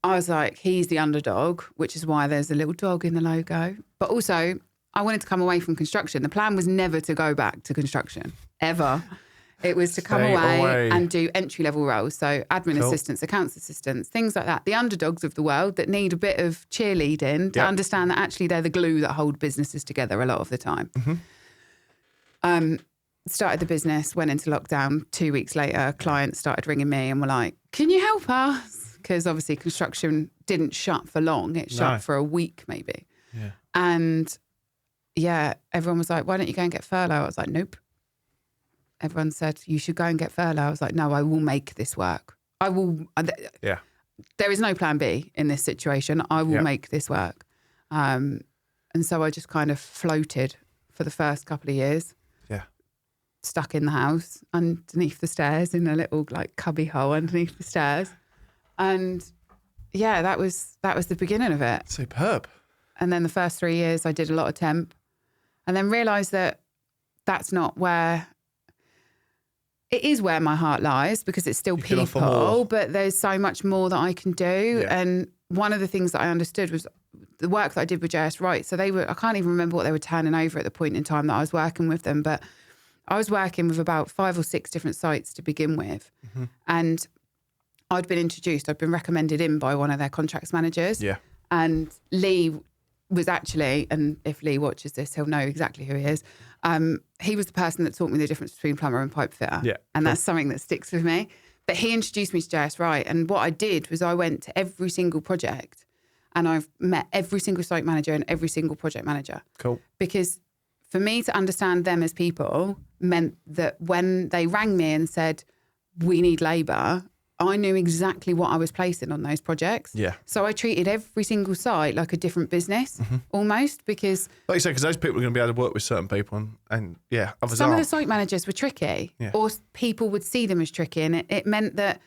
I was like, he's the underdog, which is why there's a little dog in the logo. But also, I wanted to come away from construction. The plan was never to go back to construction, ever. It was to come away and do entry-level roles. So admin assistants, accounts assistants, things like that. The underdogs of the world that need a bit of cheerleading to understand that actually they're the glue that hold businesses together a lot of the time. Mm-hmm. Started the business, went into lockdown. 2 weeks later, clients started ringing me and were like, can you help us? Because obviously construction didn't shut for long. It shut for a week maybe. Yeah. And everyone was like, why don't you go and get furlough? I was like, nope. Everyone said, you should go and get furlough. I was like, no, I will make this work. I will. Yeah. There is no plan B in this situation. I will make this work. And so I just kind of floated for the first couple of years. Yeah. Stuck in the house underneath the stairs in a little like cubby hole underneath the stairs. And that was the beginning of it. Superb. And then the first 3 years I did a lot of temp and then realised that that's not where... It is where my heart lies because it's still people, but there's so much more that I can do. Yeah. And one of the things that I understood was the work that I did with JS Wright. So I can't even remember what they were turning over at the point in time that I was working with them, but I was working with about 5 or 6 different sites to begin with. Mm-hmm. And I'd been recommended in by one of their contracts managers. Yeah. And Lee was actually, and if Lee watches this, he'll know exactly who he is. He was the person that taught me the difference between plumber and pipe fitter. Yeah, and that's something that sticks with me. But he introduced me to JS Wright. And what I did was I went to every single project and I've met every single site manager and every single project manager. Cool. Because for me to understand them as people meant that when they rang me and said, we need labour, I knew exactly what I was placing on those projects. Yeah. So I treated every single site like a different business almost, because... Like you say, because those people are going to be able to work with certain people and others some aren't. of the site managers were tricky, or people would see them as tricky, and it meant that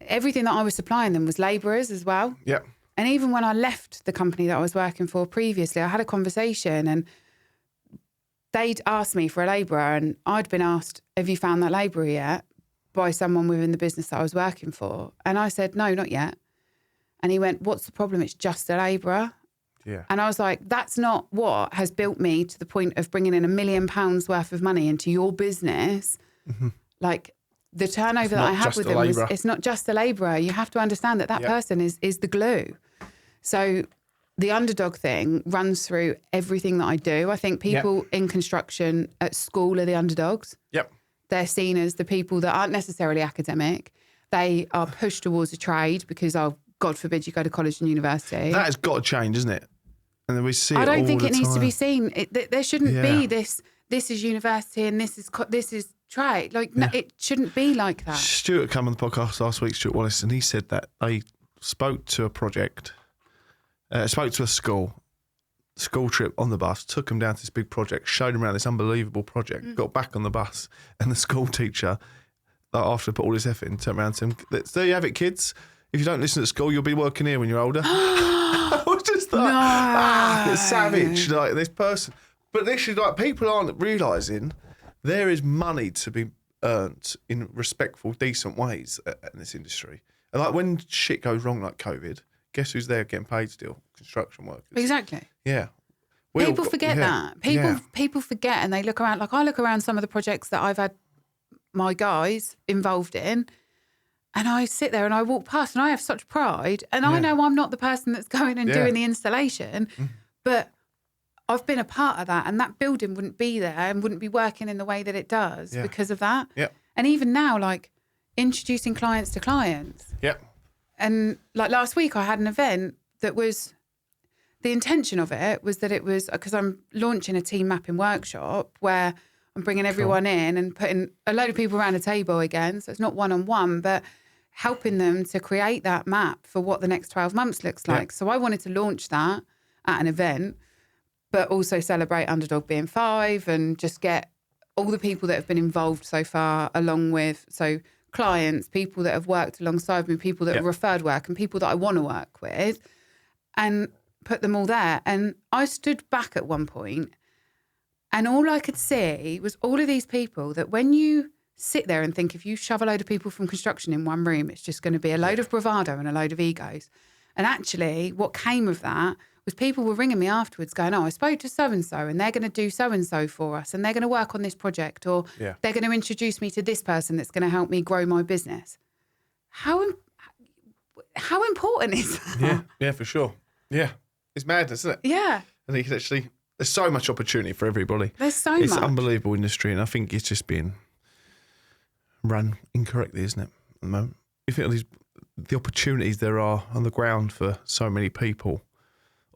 everything that I was supplying them was labourers as well. Yeah. And even when I left the company that I was working for previously, I had a conversation and they'd asked me for a labourer, and I'd been asked, have you found that labourer yet? By someone within the business that I was working for. And I said, no, not yet. And he went, what's the problem? It's just a labourer. Yeah. And I was like, that's not what has built me to the point of bringing in £1 million worth of money into your business. Like the turnover that I had with them was, it's not just a labourer. You have to understand that person is the glue. So the underdog thing runs through everything that I do. I think people in construction at school are the underdogs. Yep. They're seen as the people that aren't necessarily academic. They are pushed towards a trade because, God forbid, you go to college and university. That has got to change, isn't it? And then we see it all the time. I don't think it needs to be seen. There shouldn't be this is university and this is trade. Like, no, it shouldn't be like that. Stuart came on the podcast last week, Stuart Wallace, and he said that they spoke to a project, spoke to a school trip on the bus, took them down to this big project, showed them around this unbelievable project, got back on the bus, and the school teacher, after put all this effort in, turned around to him, there you have it, kids. If you don't listen at school, you'll be working here when you're older. I was just like, it's savage, like this person. But literally, like, people aren't realising there is money to be earned in respectful, decent ways in this industry. And like when shit goes wrong, like COVID, guess who's there getting paid still? Construction workers. Exactly. Yeah. People forget that. People forget, and they look around. Like I look around some of the projects that I've had my guys involved in, and I sit there and I walk past and I have such pride. And I know I'm not the person that's going and doing the installation, but I've been a part of that, and that building wouldn't be there and wouldn't be working in the way that it does because of that. Yeah. And even now, like introducing clients to clients. Yep. And like last week I had an event that was, the intention of it was that it was, because I'm launching a team mapping workshop where I'm bringing everyone in and putting a load of people around a table again. So it's not one-on-one, but helping them to create that map for what the next 12 months looks like. So I wanted to launch that at an event, but also celebrate Underdog being 5 and just get all the people that have been involved so far, along with, so clients, people that have worked alongside me, people that have referred work, and people that I want to work with, and put them all there. And I stood back at one point and all I could see was all of these people that when you sit there and think, if you shove a load of people from construction in one room, it's just going to be a load of bravado and a load of egos. And actually what came of that was people were ringing me afterwards going, oh, I spoke to so-and-so and they're going to do so-and-so for us and they're going to work on this project, or they're going to introduce me to this person that's going to help me grow my business. How important is that? Yeah, for sure. Yeah. It's madness, isn't it? Yeah. And you can actually, there's so much opportunity for everybody. There's so much. It's an unbelievable industry, and I think it's just being run incorrectly, isn't it, at the moment? You think of the opportunities there are on the ground for so many people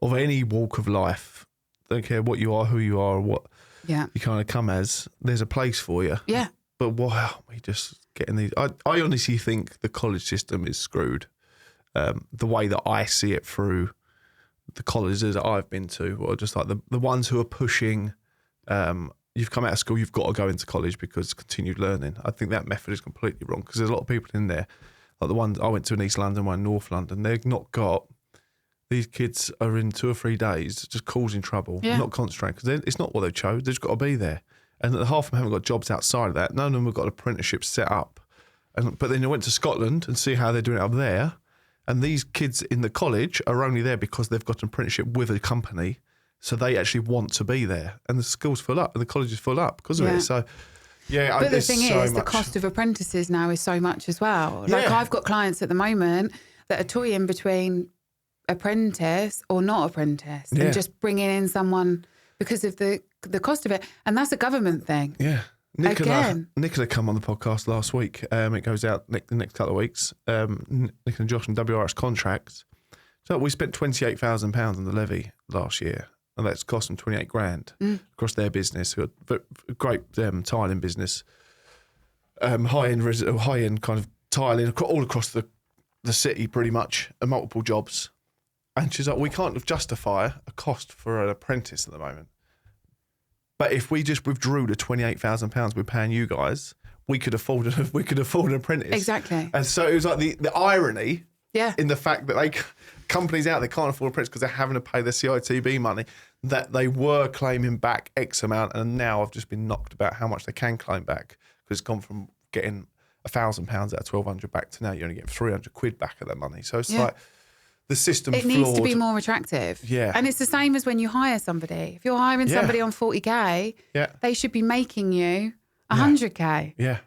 of any walk of life. Don't care what you are, who you are, or what you kind of come as. There's a place for you. Yeah. But wow, we just getting these. I honestly think the college system is screwed. The way that I see it through the colleges that I've been to, or just like the ones who are pushing, you've come out of school, you've got to go into college because continued learning. I think that method is completely wrong, because there's a lot of people in there, like the one I went to in East London, one in North London, they've not got, these kids are in 2 or 3 days just causing trouble, not concentrating, because it's not what they chose, they've just got to be there. And half of them haven't got jobs outside of that. None of them have got apprenticeships set up. But then they went to Scotland and see how they're doing it up there. And these kids in the college are only there because they've got an apprenticeship with a company, so they actually want to be there. And the school's full up, and the college is full up because of it. So, but the thing is, the cost of apprentices now is so much as well. Like I've got clients at the moment that are toying between apprentice or not apprentice, and just bringing in someone because of the cost of it. And that's a government thing. Yeah. Nicola come on the podcast last week. It goes out the next couple of weeks. Nick and Josh and WRS Contracts. So we spent £28,000 on the levy last year, and that's cost them 28 grand across their business. We've got a great tiling business, high end kind of tiling all across the city, pretty much, and multiple jobs. And she's like, we can't justify a cost for an apprentice at the moment. But if we just withdrew the £28,000 we're paying you guys, we could afford an apprentice. Exactly. And so it was like the irony in the fact that companies out there can't afford an apprentice because they're having to pay their CITB money, that they were claiming back X amount, and now I've just been knocked about how much they can claim back, because it's gone from getting £1,000 out of 1,200 back to now you're only getting 300 quid back of that money. So it's like the system's flawed. It needs to be more attractive. Yeah. And it's the same as when you hire somebody. If you're hiring somebody on 40k, they should be making you 100k. Yeah.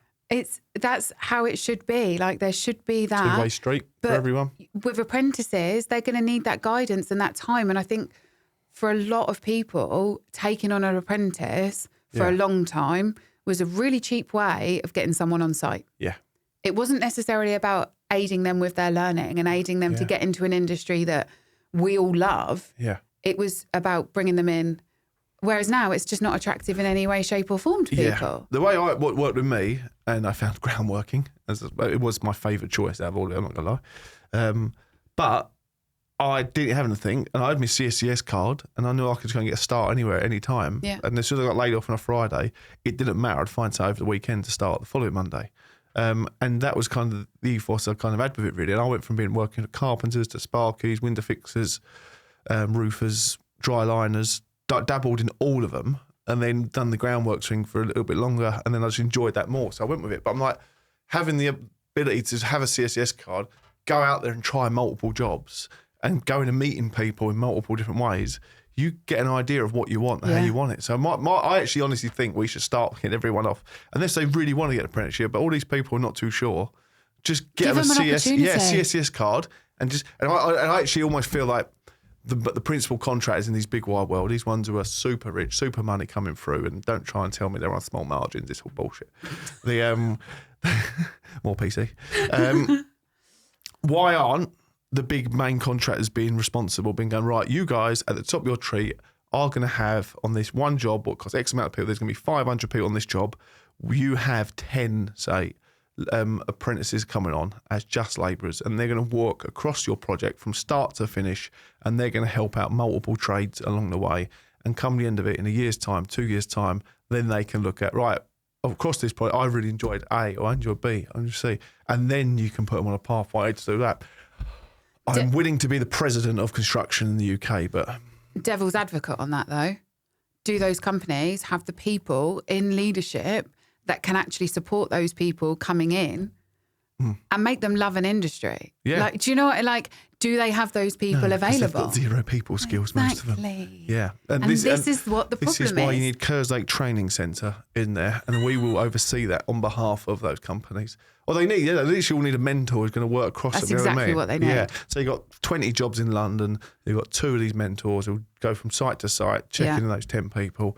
That's how it should be. Like, there should be that. Two-way street for everyone. With apprentices, they're going to need that guidance and that time. And I think for a lot of people, taking on an apprentice for a long time was a really cheap way of getting someone on site. Yeah. It wasn't necessarily about aiding them with their learning and aiding them to get into an industry that we all love. Yeah. It was about bringing them in. Whereas now it's just not attractive in any way, shape or form to people. The way it worked with me, and I found groundworking, it was my favourite choice out of all of it, I'm not going to lie. But I didn't have anything, and I had my CSCS card, and I knew I could just go and get a start anywhere at any time. Yeah. And as soon as I got laid off on a Friday, it didn't matter. I'd find something over the weekend to start the following Monday. And that was kind of the ethos I kind of had with it, really. And I went from working at carpenters to sparkies, window fixers, roofers, dry liners, dabbled in all of them, and then done the groundwork thing for a little bit longer, and then I just enjoyed that more. So I went with it. But I'm like, having the ability to have a CSCS card, go out there and try multiple jobs, and going and meeting people in multiple different ways, you get an idea of what you want and how you want it. So I actually honestly think we should start getting everyone off, unless they really want to get an apprenticeship, but all these people are not too sure. Just get them a CSCS card, and I actually almost feel like the principal contractors in these big wide world, these ones who are super rich, super money coming through, and don't try and tell me they're on small margins. It's all bullshit. More PC. Why aren't the big main contractors being responsible, being going, right, you guys at the top of your tree are going to have on this one job, what costs X amount of people, there's going to be 500 people on this job. You have 10, say, apprentices coming on as just labourers, and they're going to work across your project from start to finish, and they're going to help out multiple trades along the way. And come the end of it, in a year's time, 2 years' time, then they can look at, right, across this project, I really enjoyed A, or I enjoyed B, I enjoyed C. And then you can put them on a pathway to do that. I'm willing to be the president of construction in the UK, but... Devil's advocate on that, though. Do those companies have the people in leadership that can actually support those people coming in and make them love an industry? Yeah. Like, do you know what, like, do they have those people available? They've got zero people skills, most of them. Yeah. And this is what the problem is. This is why you need Kerslake Training Centre in there, and we will oversee that on behalf of those companies. Well, they need, at least you'll need a mentor who's going to work across That's it. exactly what they need. Yeah. So you've got 20 jobs in London, you've got 2 of these mentors who go from site to site, checking in those 10 people.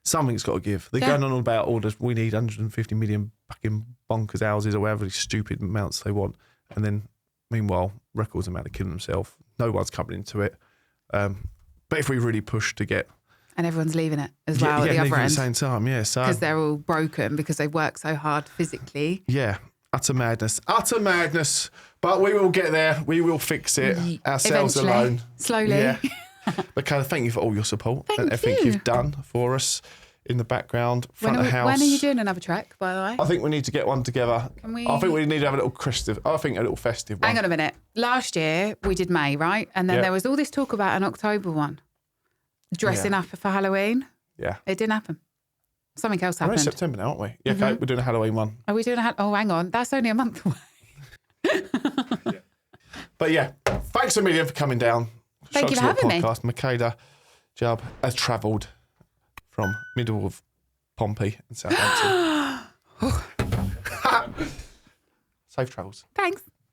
Something's got to give. They're going on about orders. We need 150 million fucking bonkers houses or whatever these stupid amounts they want. And then, meanwhile, records are about to kill themselves. No one's coming into it. But if we really push to get... And everyone's leaving it as well at the other end. At the same time, so... Because they're all broken because they work so hard physically. Yeah. Utter madness. Utter madness. But we will get there. We will fix it ourselves alone. Slowly. Yeah. Mikaela, thank you for all your support and everything you've done for us in the background, front of house. When are you doing another trek, by the way? I think we need to get one together. I think we need to have a little festive one. Hang on a minute. Last year we did May, right? And then there was all this talk about an October one. Dressing up for Halloween. Yeah. It didn't happen. Something else happened. We're in September now, aren't we? Yeah, okay, we're doing a Halloween one. Are we doing oh, hang on. That's only a month away. But yeah, thanks a million for coming down. Thank you for having me. Mikaela Jubb has travelled from middle of Pompey and Southampton. Safe travels. Thanks.